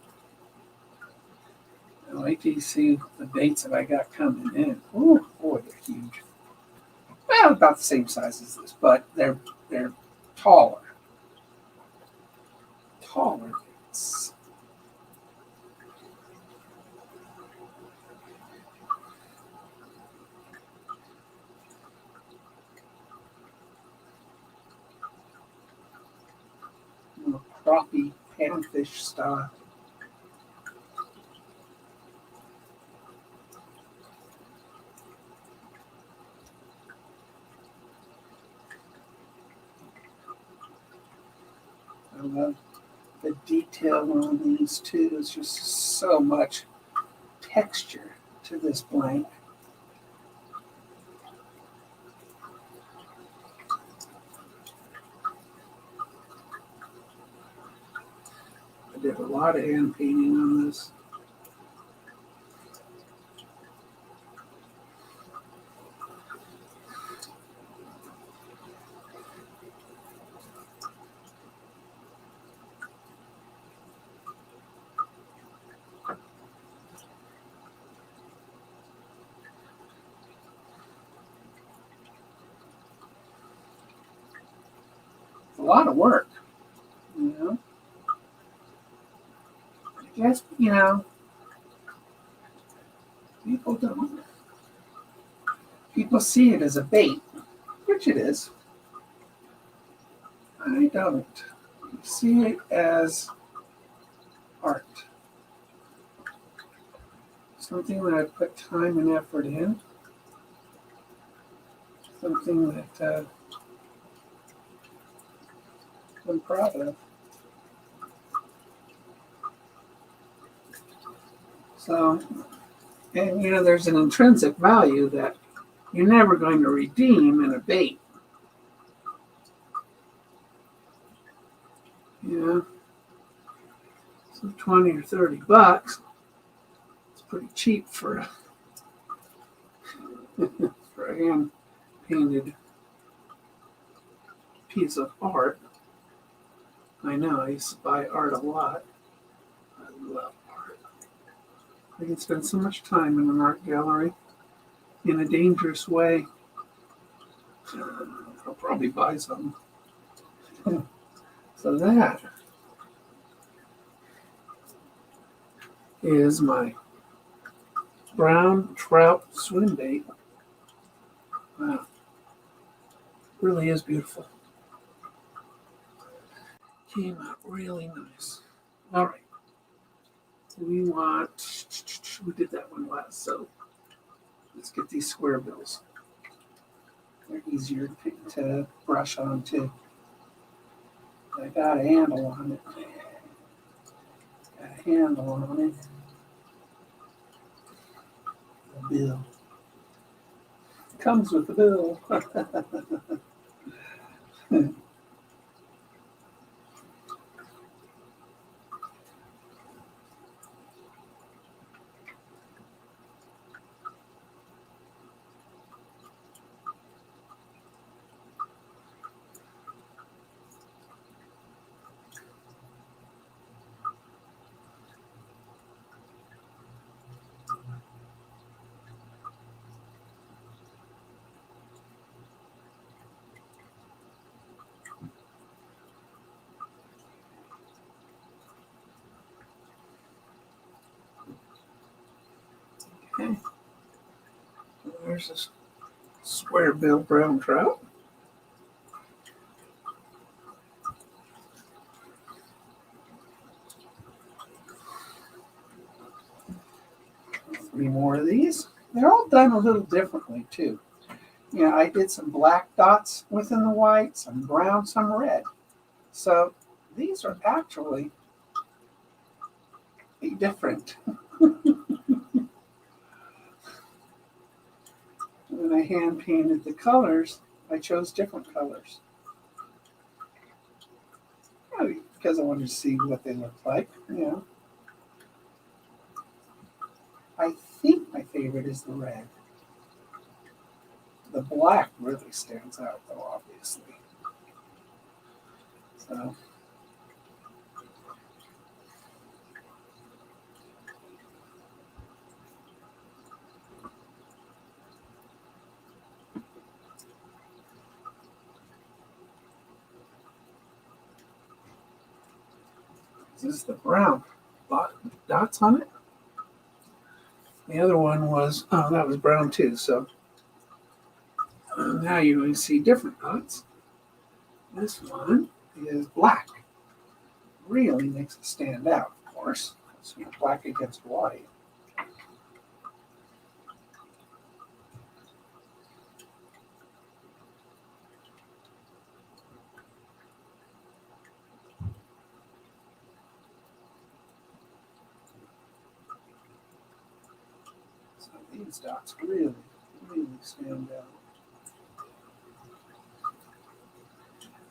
Now, wait till you see the baits that I got coming in. Oh boy, they're huge. Well, about the same size as this, but they're taller. Taller baits. Crappie panfish style. I love the detail on these too. It's just so much texture to this blank. I did a lot of hand painting on this. It's a lot of work, you know. I guess, people don't. People see it as a bait, which it is. I don't. I see it as art. Something that I put time and effort in. Something that I'm proud of. So, and there's an intrinsic value that you're never going to redeem in a bait. So $20 or $30, it's pretty cheap for For a hand painted piece of art. I know, I used to buy art a lot. I love art. I can spend so much time in an art gallery in a dangerous way. I'll probably buy some. So that is my brown trout swim bait. Wow, really is beautiful. Came out really nice. All right, we did that one last, so let's get these square bills. They're easier to brush on too. I got a handle on it. Got a handle on it. The bill. Comes with the bill. Okay. There's this square bill brown trout. Three more of these. They're all done a little differently too. I did some black dots within the white, some brown, some red. So these are actually different. When I hand painted the colors, I chose different colors. Probably because I wanted to see what they look like. I think my favorite is the red. The black really stands out though, obviously. So this is the brown dots on it. The other one was, that was brown too. So now you can see different dots. This one is black. Really makes it stand out, of course. It's black against white. So these dots really stand out.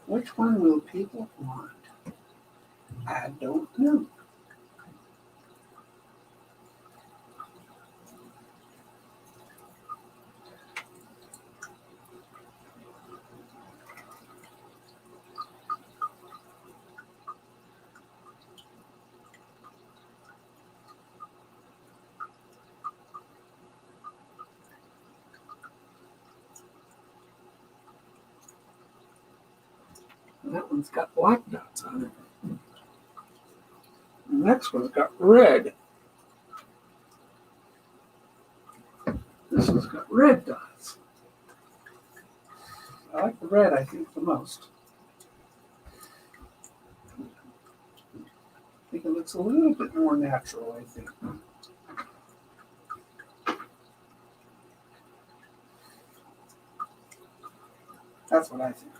Which one will people want? I don't know. And that one's got black dots on it. The next one's got red. This one's got red dots. I like the red, I think, the most. I think it looks a little bit more natural, I think. That's what I think.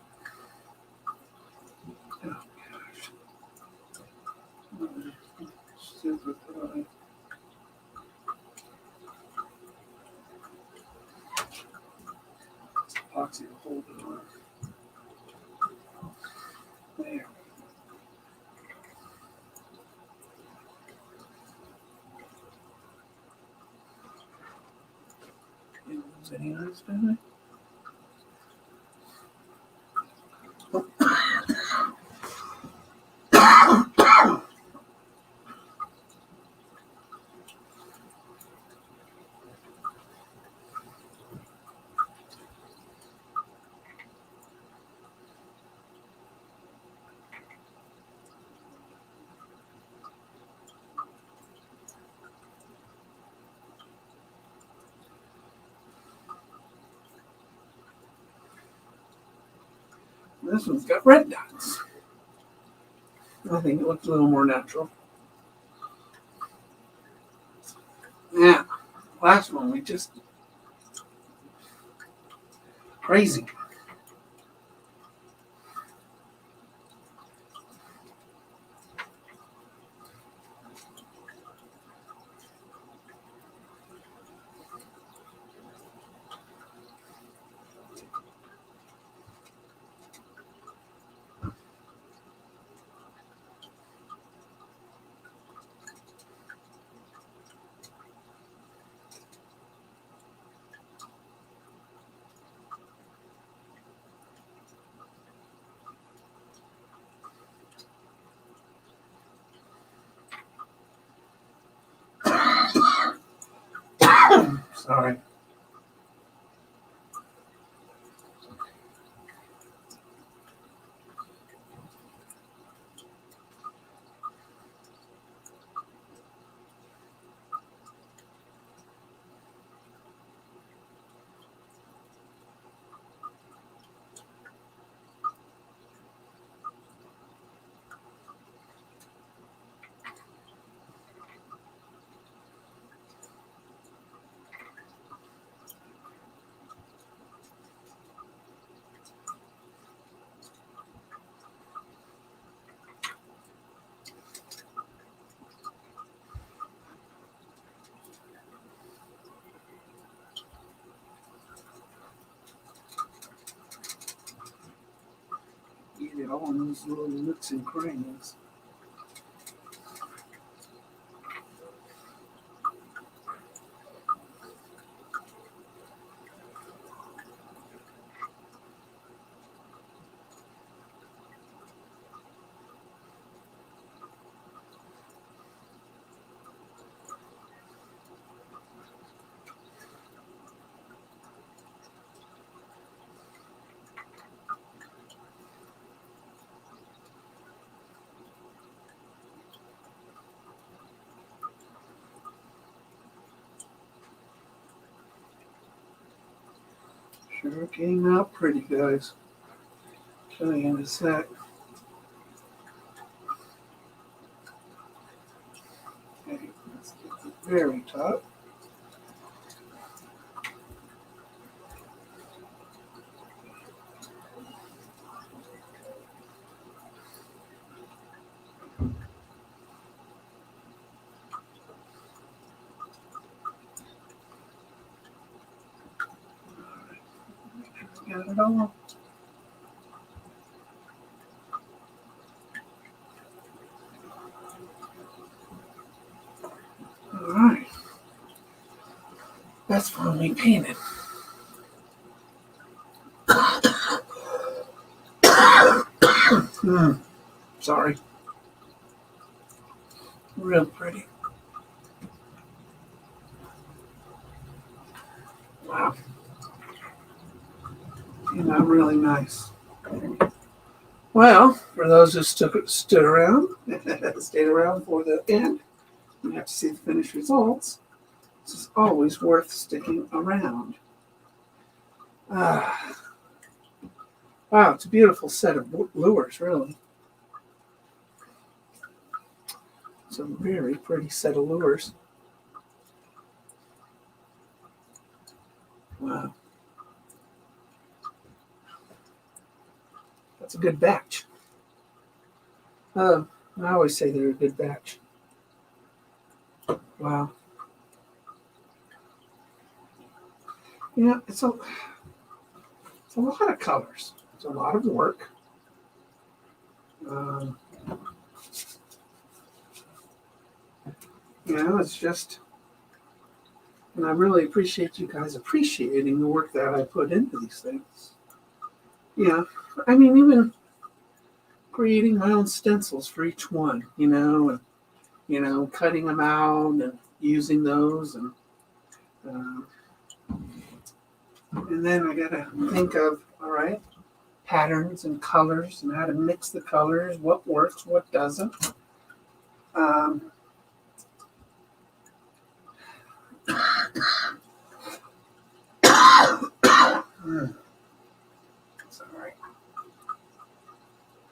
Oh, gosh. Stupid. Epoxy to hold it on. There. And those anyways, don't I? This one's got red dots. I think it looks a little more natural. Yeah, last one we just crazy. Sorry. Get it all in those little nooks and crannies. Sure came out pretty, guys. Show you in a sec. Okay, let's get to the very top. Got it all. All right. That's finally painted. Sorry. Real pretty. Wow. Came out really nice. Well, for those who stood around, stayed around for the end, you have to see the finished results. This is always worth sticking around. Wow, it's a beautiful set of lures, really. It's a very pretty set of lures. Wow. That's a good batch. I always say they're a good batch. Wow. Yeah, it's a lot of colors. It's a lot of work. It's just And I really appreciate you guys appreciating the work that I put into these things. Yeah, I mean, even creating my own stencils for each one, and cutting them out and using those, um, and then I gotta think of, all right, patterns and colors and how to mix the colors, what works, what doesn't. Sorry.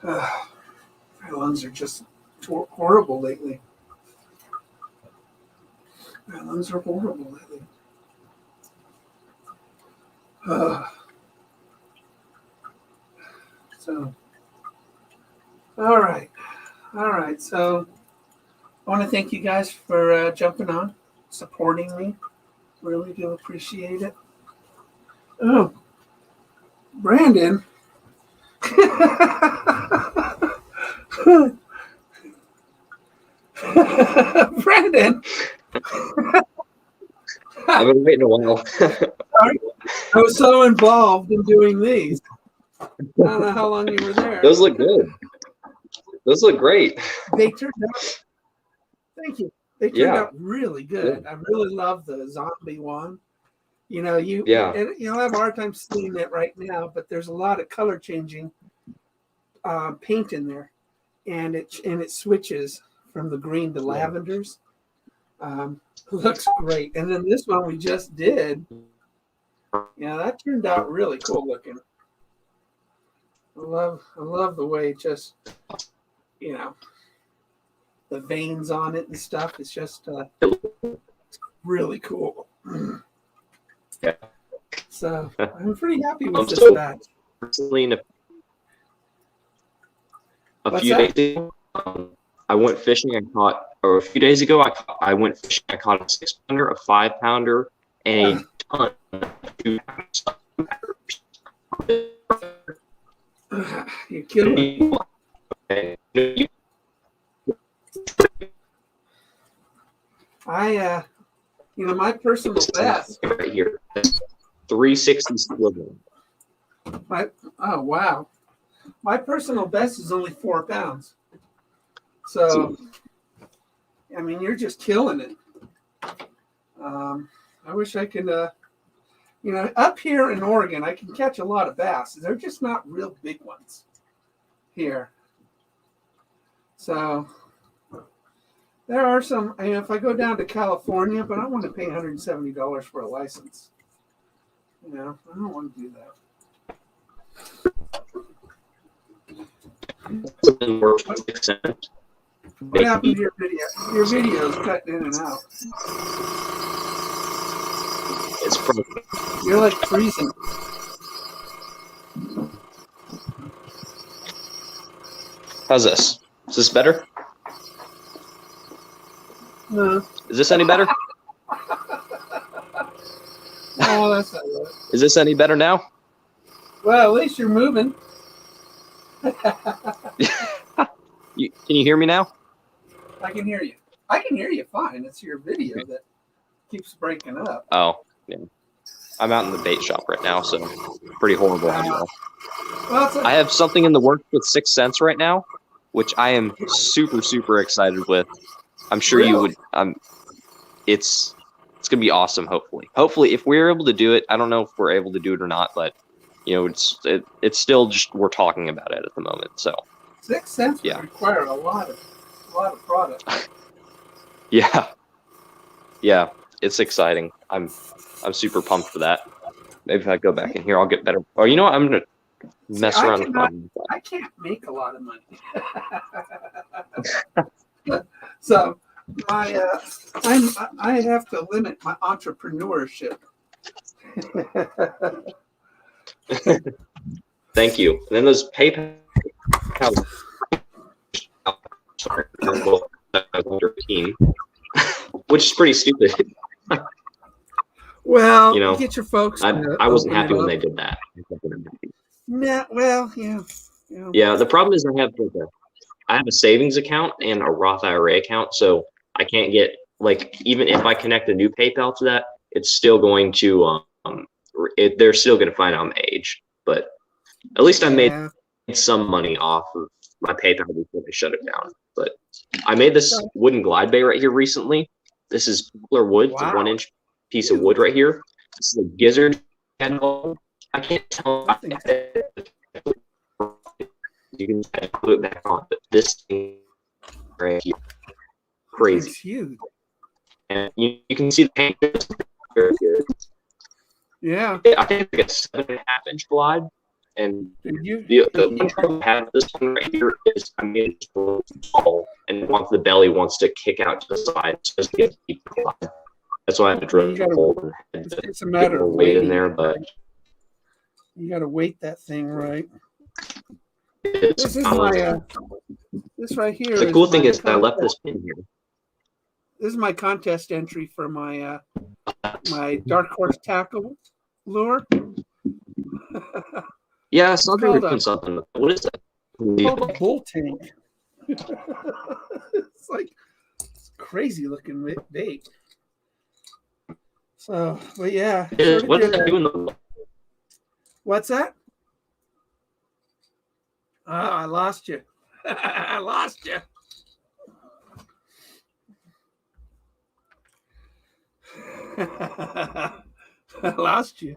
My lungs are just horrible lately. My lungs are horrible lately. So, all right. So, I want to thank you guys for jumping on, supporting me. Really do appreciate it. Oh, Brandon. Brandon. I've been waiting a while. Sorry. I was so involved in doing these. I don't know how long you were there. Those look good. Those look great. They turned out. Thank you. They turned out really good. I really love the zombie one. I have a hard time seeing it right now, but there's a lot of color changing paint in there, and it switches from the green to lavenders. Looks great. And then this one we just did, that turned out really cool looking. I love the way it just, the veins on it and stuff. It's just really cool. Yeah. So I'm pretty happy with this batch. Personally, a few days ago, I went fishing and caught, or a few days ago, I went fishing. I caught a 6-pounder, a 5-pounder, and a ton of 2-pounders. You're killing me. My personal best right here, 360 swivel. Oh wow, my personal best is only 4 pounds. So, I mean, you're just killing it. I wish I could. Up here in Oregon, I can catch a lot of bass. They're just not real big ones here. So there are some. If I go down to California, but I don't want to pay $170 for a license. I don't want to do that. What happened to your video? Your video's cut in and out. It's perfect. You're like freezing. How's this? Is this better? No. Is this any better? No, that's not good. Is this any better now? Well, at least you're moving. Can you hear me now? I can hear you. I can hear you fine. It's your video that keeps breaking up. Oh, yeah. I'm out in the bait shop right now, so pretty horrible audio. I have something in the works with 6 cents right now, which I am super, super excited with. I'm sure you would. It's gonna be awesome. Hopefully, if we're able to do it, I don't know if we're able to do it or not, but it's still just we're talking about it at the moment. So 6 cents would require a lot of product. Yeah, it's exciting. I'm super pumped for that. Maybe if I go back in here, I'll get better. Oh, you know what? I'm gonna mess around. I can't make a lot of money. So I have to limit my entrepreneurship. Thank you. And then those PayPal, which is pretty stupid. Well, you get your folks. I wasn't happy when they did that. Yeah, well, yeah. Yeah, the problem is I have a savings account and a Roth IRA account, so I can't get even if I connect a new PayPal to that, it's still going to they're still going to find out my age. But at least I made some money off of my PayPal before they shut it down. But I made this wooden glide bait right here recently. This is poplar wood. It's a 1-inch piece of wood right here. This is a gizzard handle. I can't tell. You can put it back on, but this thing right here, crazy. It's huge. And you can see the paint is very good. Yeah. I think it's a 7.5-inch glide. And the one trouble I have this one right here is I made it tall, and once the belly wants to kick out to the side, it's just to get deep. That's why I have to drill the hole. It's a matter of weight in there, but you got to weight that thing right. This is my this right here. The cool thing is that I left this pin here. This is my contest entry for my my dark horse tackle lure. Yeah, I saw they were doing something. What is that? It's called a bull tank. It's like crazy looking bait. So, but yeah. What is that doing? What's that? I lost you. I lost you. I lost you.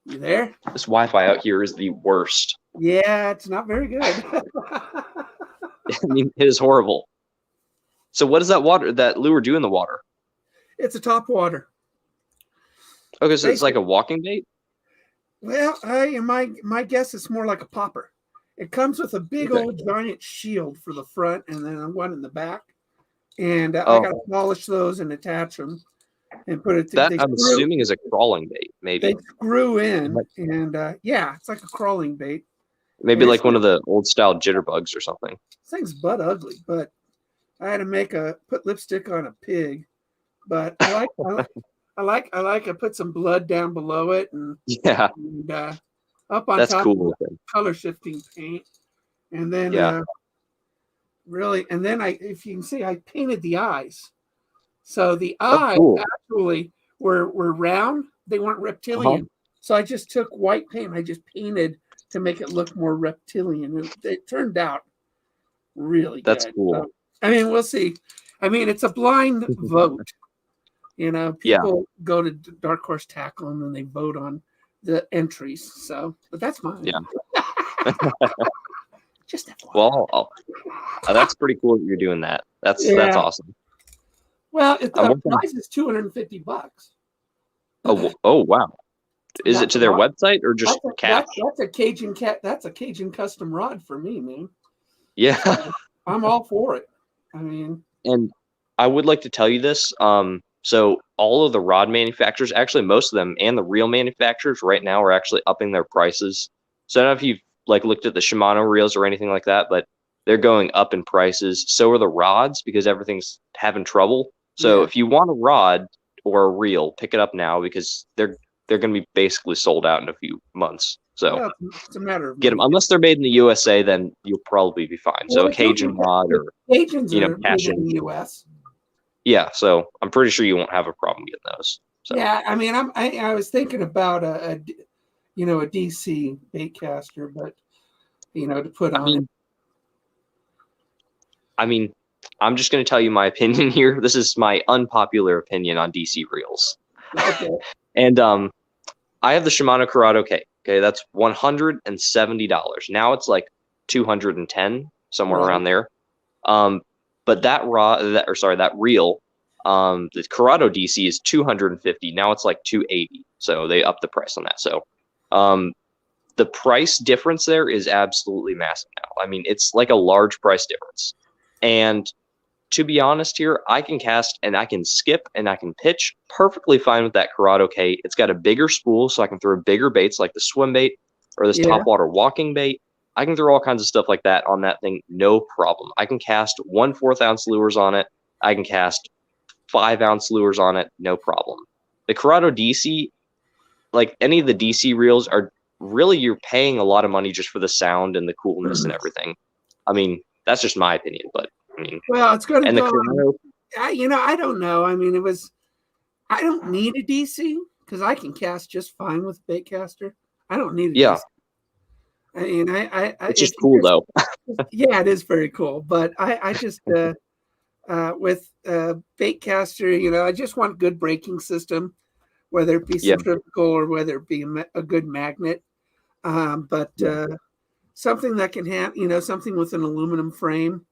You there? This Wi-Fi out here is the worst. Yeah, it's not very good. I mean, it is horrible. So what does that lure do in the water? It's a top water. Okay, so it's like a walking bait? Well, my guess is more like a popper. It comes with a big old giant shield for the front and then one in the back. And I got to polish those and attach them and put it together. That I'm assuming is a crawling bait, maybe. They screw in and yeah, it's like a crawling bait. Maybe like one of the old style jitterbugs or something. This thing's butt ugly, but I had to put lipstick on a pig. But I put some blood down below it and up on top cool. Color shifting paint. And then if you can see, I painted the eyes. So the eyes actually were round. They weren't reptilian. So I just took white paint. I just painted to make it look more reptilian. It turned out really good. That's cool. So, I mean, we'll see. I mean, it's a blind vote. You know, people go to Dark Horse Tackle and then they vote on the entries. So, but that's mine. Yeah. Just that's pretty cool that you're doing that. That's awesome. Well, the price is $250. Oh wow! Is it to their website or just cash? That's a Cajun cat. That's a Cajun custom rod for me, man. Yeah, I'm all for it. I mean, and I would like to tell you this. So all of the rod manufacturers, actually most of them, and the reel manufacturers right now are actually upping their prices. So I don't know if you've looked at the Shimano reels or anything like that, but they're going up in prices. So are the rods because everything's having trouble. So if you want a rod or a reel, pick it up now because they're going to be basically sold out in a few months. So it's a matter of get them unless they're made in the USA, then you'll probably be fine. So a Cajun rod or Cajuns are made in the US. Yeah, so I'm pretty sure you won't have a problem getting those. So. Yeah, I mean, I was thinking about a DC baitcaster, but to put on. I mean, I'm just going to tell you my opinion here. This is my unpopular opinion on DC reels. Okay. And I have the Shimano Corrado K. Okay, that's $170. Now it's like $210, somewhere around there. But that reel, the Corrado DC is $250. Now it's like $280. So they upped the price on that. So the price difference there is absolutely massive now. I mean, it's like a large price difference. And to be honest here, I can cast and I can skip and I can pitch perfectly fine with that Corrado K. It's got a bigger spool, so I can throw bigger baits like the swim bait or this topwater walking bait. I can throw all kinds of stuff like that on that thing, no problem. I can cast 1/4 ounce lures on it. I can cast 5 ounce lures on it, no problem. The Corrado DC, like any of the DC reels, are really, you're paying a lot of money just for the sound and the coolness and everything. I mean, that's just my opinion, but I mean, well, it's going to go. I don't know. I mean, I don't need a DC because I can cast just fine with Baitcaster. I don't need a Yeah, DC. I mean, it's just cool though. yeah, it is very cool. But I just with Baitcaster, I just want good braking system, whether it be Yeah, centrifugal or whether it be a good magnet. But something that can have, something with an aluminum frame.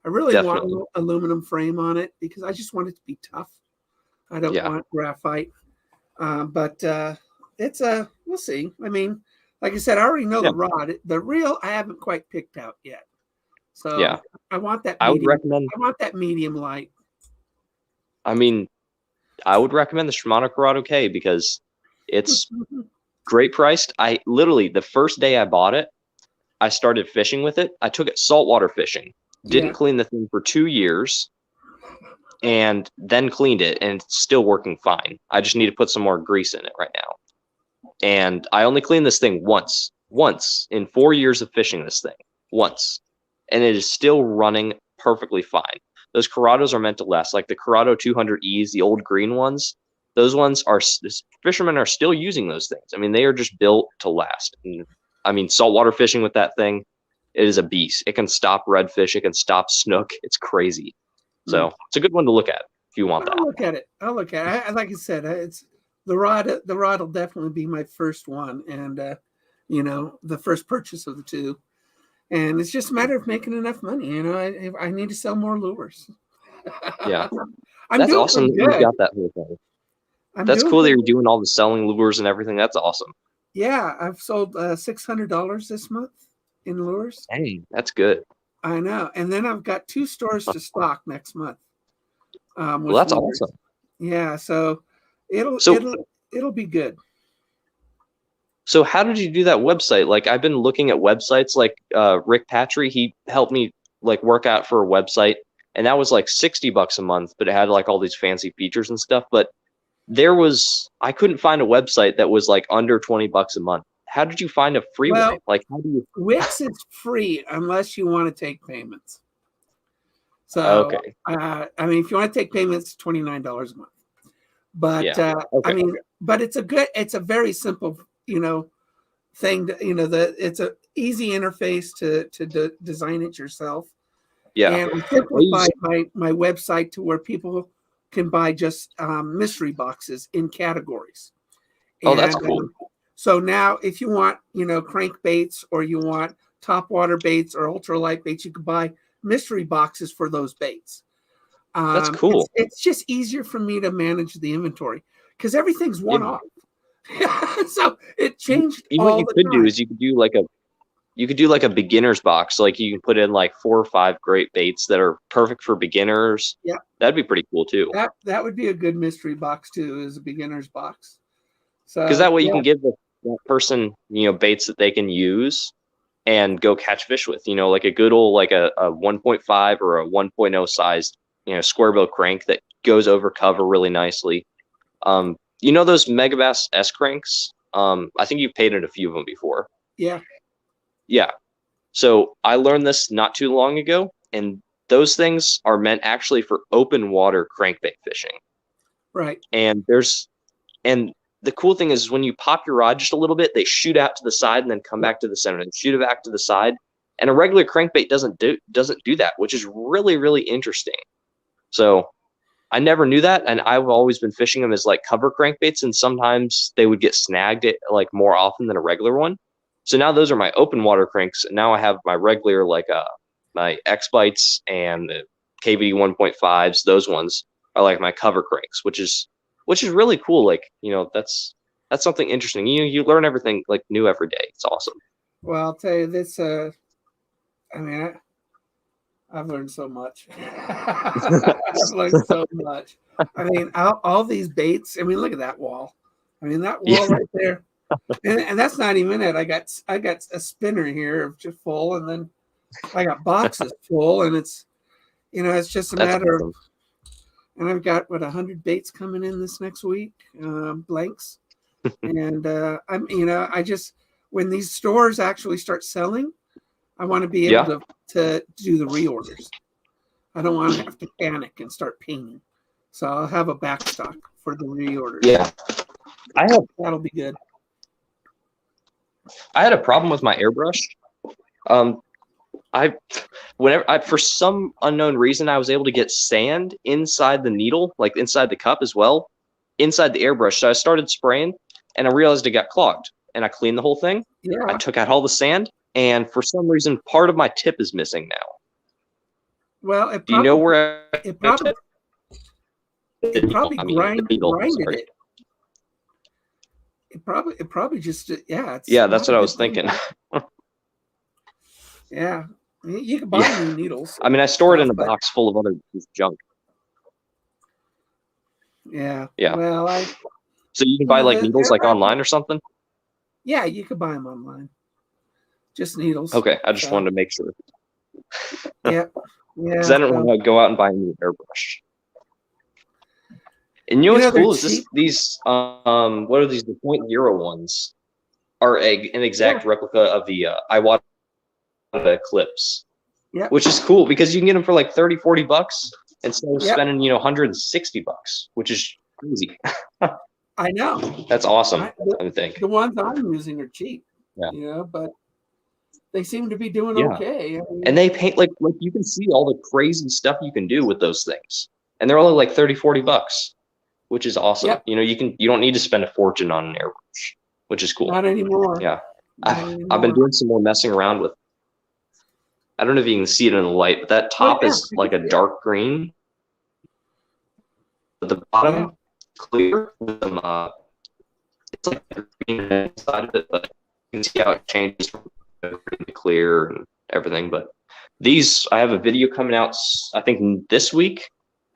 I really want definitely. an aluminum frame on it because I just want it to be tough. I don't Yeah, want graphite. But we'll see. I mean, like I said, I already know yeah, the rod. The reel I haven't quite picked out yet. yeah. So I want that I would medium. recommend. I want that medium light. I mean, I would recommend the Shimano Corrado K because it's great priced. I literally the first day I bought it, I started fishing with it. I took it saltwater fishing. Didn't Yeah. clean the thing for 2 years, and then cleaned it, and it's still working fine. I just need to put some more grease in it right now. And I only cleaned this thing once in 4 years of fishing this thing, once. And it is still running perfectly fine. Those Corrados are meant to last, like the Corrado 200Es, the old green ones. Those ones are, fishermen are still using those things. I mean, they are just built to last. And, I mean, saltwater fishing with that thing, it is a beast. It can stop redfish. It can stop snook. It's crazy. So it's a good one to look at if you want that. I'll look at it. Like I said, it's the rod. The rod will definitely be my first one, and the first purchase of the two. And it's just a matter of making enough money. I need to sell more lures. Yeah. I'm That's doing awesome that pretty you've good. got that whole thing. I'm That's doing cool that pretty you're doing all the selling lures and everything. That's awesome. Yeah, I've sold $600 this month in lures. Hey, that's good. I know, and then I've got 2 stores to stock next month. Well, With that's lures. awesome. Yeah, so it'll So, it'll be good. so how did you do that website? Like, I've been looking at websites like Rick Patry. He helped me like work out for a website, and that was like $60 a month, but it had like all these fancy features and stuff. But I couldn't find a website that was like under $20 a month. How did you find a free Well, one? Like, how do you? Wix is free unless you want to take payments. So, Okay. I mean, if you want to take payments, $29 a month. But Yeah. Okay. I mean, but it's a very simple, thing. It's a easy interface to design it yourself. Yeah. And we simplified my website to where people can buy just mystery boxes in categories. Oh, that's And cool. so now, if you want, crankbaits or you want topwater baits or ultralight baits, you can buy mystery boxes for those baits. That's cool. It's just easier for me to manage the inventory because everything's one off. So it changed What all you the could do time. is you could do like a beginner's box. Like you can put in like 4 or 5 great baits that are perfect for beginners. Yeah, That'd be pretty cool too. that would be a good mystery box too, is a beginner's box. Because So that way you yeah, can give that person, baits that they can use and go catch fish with. Like a good old like a 1.5 or a 1.0 sized, square bill crank that goes over cover really nicely. Those Megabass S cranks? I think you've painted a few of them before. yeah, Yeah. So I learned this not too long ago, and those things are meant actually for open water crankbait fishing. right. And the cool thing is when you pop your rod just a little bit, they shoot out to the side and then come back to the center and shoot it back to the side. And a regular crankbait doesn't do that, which is really, really interesting. So I never knew that, and I've always been fishing them as like cover crankbaits, and sometimes they would get snagged at like more often than a regular one. So now those are my open water cranks, and now I have my regular like my X bites and the KVD 1.5s. Those ones are like my cover cranks, which is really cool. Like that's something interesting. You learn everything like new every day. It's awesome. Well, I'll tell you this. I mean, I've learned so much. I've learned so much. I mean, all these baits. I mean, look at that wall. I mean, that wall right there. And that's not even it. I got a spinner here just full, and then I got boxes full, and it's just a matter of. And I've got 100 baits coming in this next week, blanks, and I just when these stores actually start selling, I want to be able to do the reorders. I don't want to have to panic and start painting. So I'll have a backstock for the reorders. Yeah, That'll be good. I had a problem with my airbrush. For some unknown reason, I was able to get sand inside the needle, like inside the cup as well, inside the airbrush. So I started spraying, and I realized it got clogged. And I cleaned the whole thing. Yeah. I took out all the sand, and for some reason, part of my tip is missing now. Well, do you know where it probably grinded it. It probably just yeah. That's what I was thinking. Yeah, you can buy new needles. I mean, I store it in a box full of other junk. Yeah. Yeah. Well, so you can buy like needles like online or something? Yeah, you can buy them online. Just needles. Okay, I just wanted to make sure. Yeah. Because I don't want to go out and buy a new airbrush. And you know what's cool is these what are these, the 0.0 ones are an exact replica of the Iwata Eclipse. Yeah. Which is cool because you can get them for like $30-$40 instead of spending, $160, which is crazy. I know. That's awesome. I think the ones I'm using are cheap. Yeah. But they seem to be doing okay. I mean, and they paint like you can see all the crazy stuff you can do with those things, and they're only like $30-$40, which is awesome. Yep. You don't need to spend a fortune on an airbrush, which is cool. Not anymore. Yeah, I've been doing some more messing around with. I don't know if you can see it in the light, but that top is like a dark green. But the bottom clear with some it's like green inside of it, but you can see how it changes from green to clear and everything. But these, I have a video coming out, I think this week.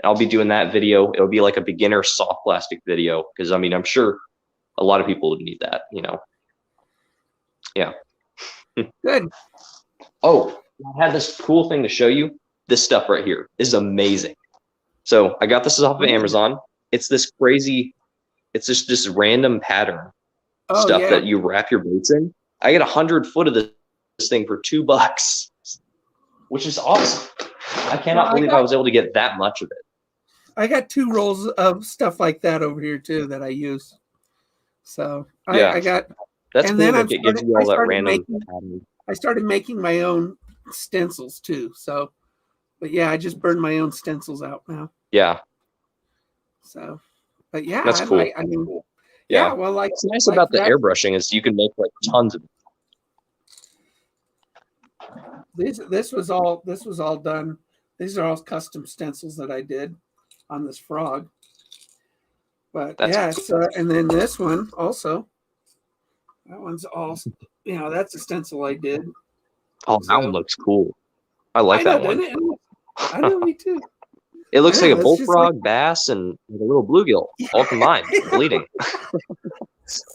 I'll be doing that video. It'll be like a beginner soft plastic video because I mean I'm sure a lot of people would need that, Yeah. Good. Oh, I had this cool thing to show you. This stuff right here is amazing. So I got this off of Amazon. It's this crazy, it's just this random pattern stuff that you wrap your baits in. I get 100 foot of this thing for $2, which is awesome. I cannot believe I was able to get that much of it. I got 2 rolls of stuff like that over here too that I use. So I got. That's and cool. then It gives you all that random pattern. I started making my own stencils too. So, but yeah, I just burned my own stencils out now. Yeah. So, but yeah, that's cool. I mean, yeah. Well, like what's nice about the airbrushing is you can make like tons of it. This was all done. These are all custom stencils that I did on this frog. But cool. And then this one also. That one's all, that's a stencil I did. Oh, that one looks cool. I like that one. I know, me too. It looks like a bullfrog, bass, and a little bluegill all combined, bleeding.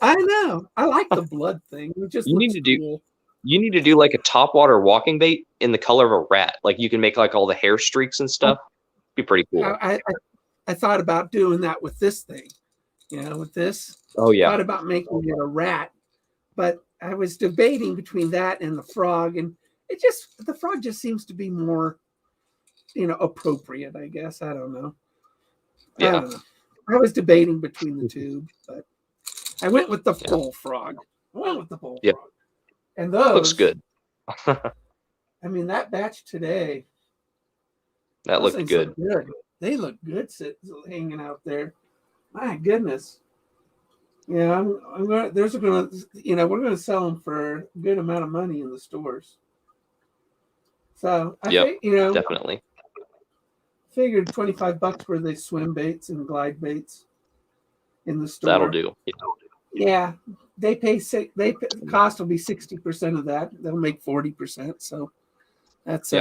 I know. I like the blood thing. It just you need to do like a topwater walking bait in the color of a rat. Like you can make like all the hair streaks and stuff. Be pretty cool. I thought about doing that with this thing. With this. Oh yeah. I thought about making it a rat, but I was debating between that and the frog, and the frog just seems to be more, appropriate. I guess I don't know. Yeah. I don't know. I was debating between the two, but I went with the full frog. Frog. And those looks good. I mean, that batch today. That looked good. They look good hanging out there. My goodness. Yeah, we're going to sell them for a good amount of money in the stores. So I think, definitely. Figured $25 worth of swim baits and glide baits in the store. That'll do. Yeah, they pay. Cost will be 60% of that. They'll make 40%. So that's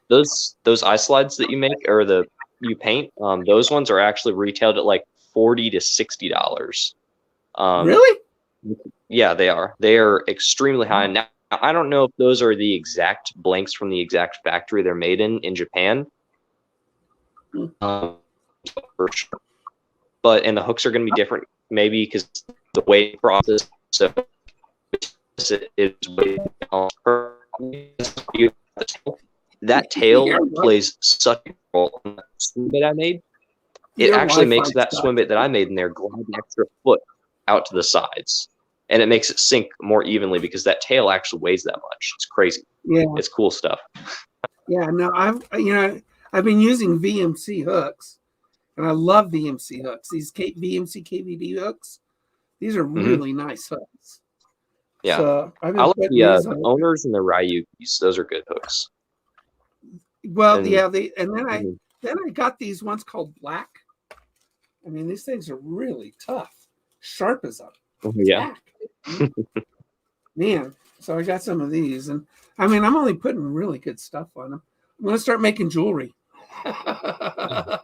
those eye slides that you make or you paint. Those ones are actually retailed at like $40 to $60. Really? Yeah, they are. They are extremely high. Now, I don't know if those are the exact blanks from the exact factory they're made in Japan. For sure. But the hooks are going to be different, maybe because the weight process. So it is way down. that tail plays such a role in that swim bait I made. It actually makes that swim bait that I made in there glide an extra foot out to the sides. And it makes it sink more evenly because that tail actually weighs that much. It's crazy. Yeah. It's cool stuff. Yeah, no, I've been using VMC hooks, and I love VMC hooks. These VMC KVD hooks, these are really nice hooks. Yeah, so I like the owners and the Ryukis. Those are good hooks. Well, and then I got these ones called Black. I mean, these things are really tough, sharp as a tack. Man, so I got some of these, and I mean, I'm only putting really good stuff on them. I'm going to start making jewelry. I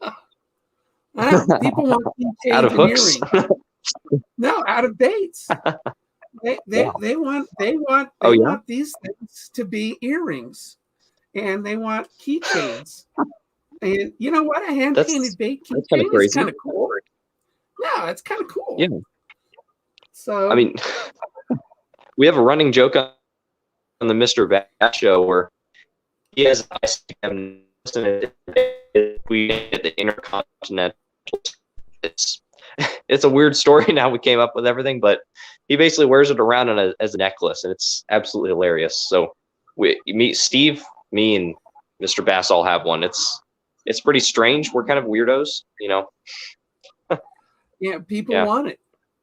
know, people want keychains out of and hooks? Earrings. No, out of baits. They want these things to be earrings, and they want keychains. And you know what? A hand painted bait keychain is kind of cool. No, it's kind of cool. Yeah. So I mean, we have a running joke on the Mr. Bass show where he has an we at the Intercontinental. It's a weird story now we came up with everything, but he basically wears it around as a necklace, and it's absolutely hilarious. So you meet Steve, me, and Mr. Bass all have one. It's pretty strange. We're kind of weirdos, you know. Yeah, people want it.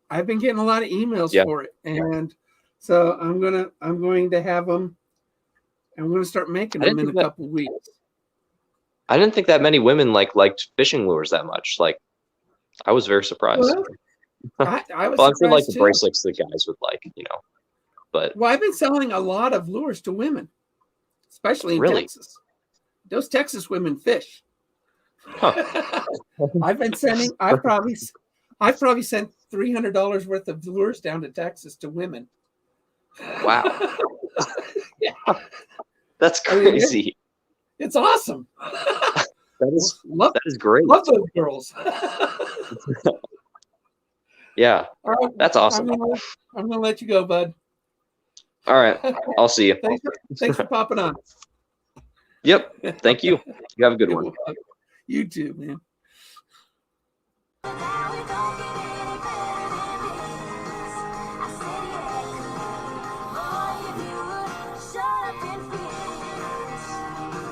I've been getting a lot of emails for it, and so I'm going to have them. I'm going to start making them in a couple weeks. I didn't think that many women liked fishing lures that much. Like, I was very surprised. Well, I was I'm sure like the too. bracelets the guys would like, you know. But I've been selling a lot of lures to women, especially in Texas. Those Texas women fish. Huh. I've probably sent $300 worth of lures down to Texas to women. Wow. Yeah. That's crazy. I mean, it's awesome. That is great. Love those girls. Yeah. Right, that's awesome. I'm gonna let you go, bud. All right. I'll see you. Thanks for popping on. Yep. Thank you. You have a good one. You too, man.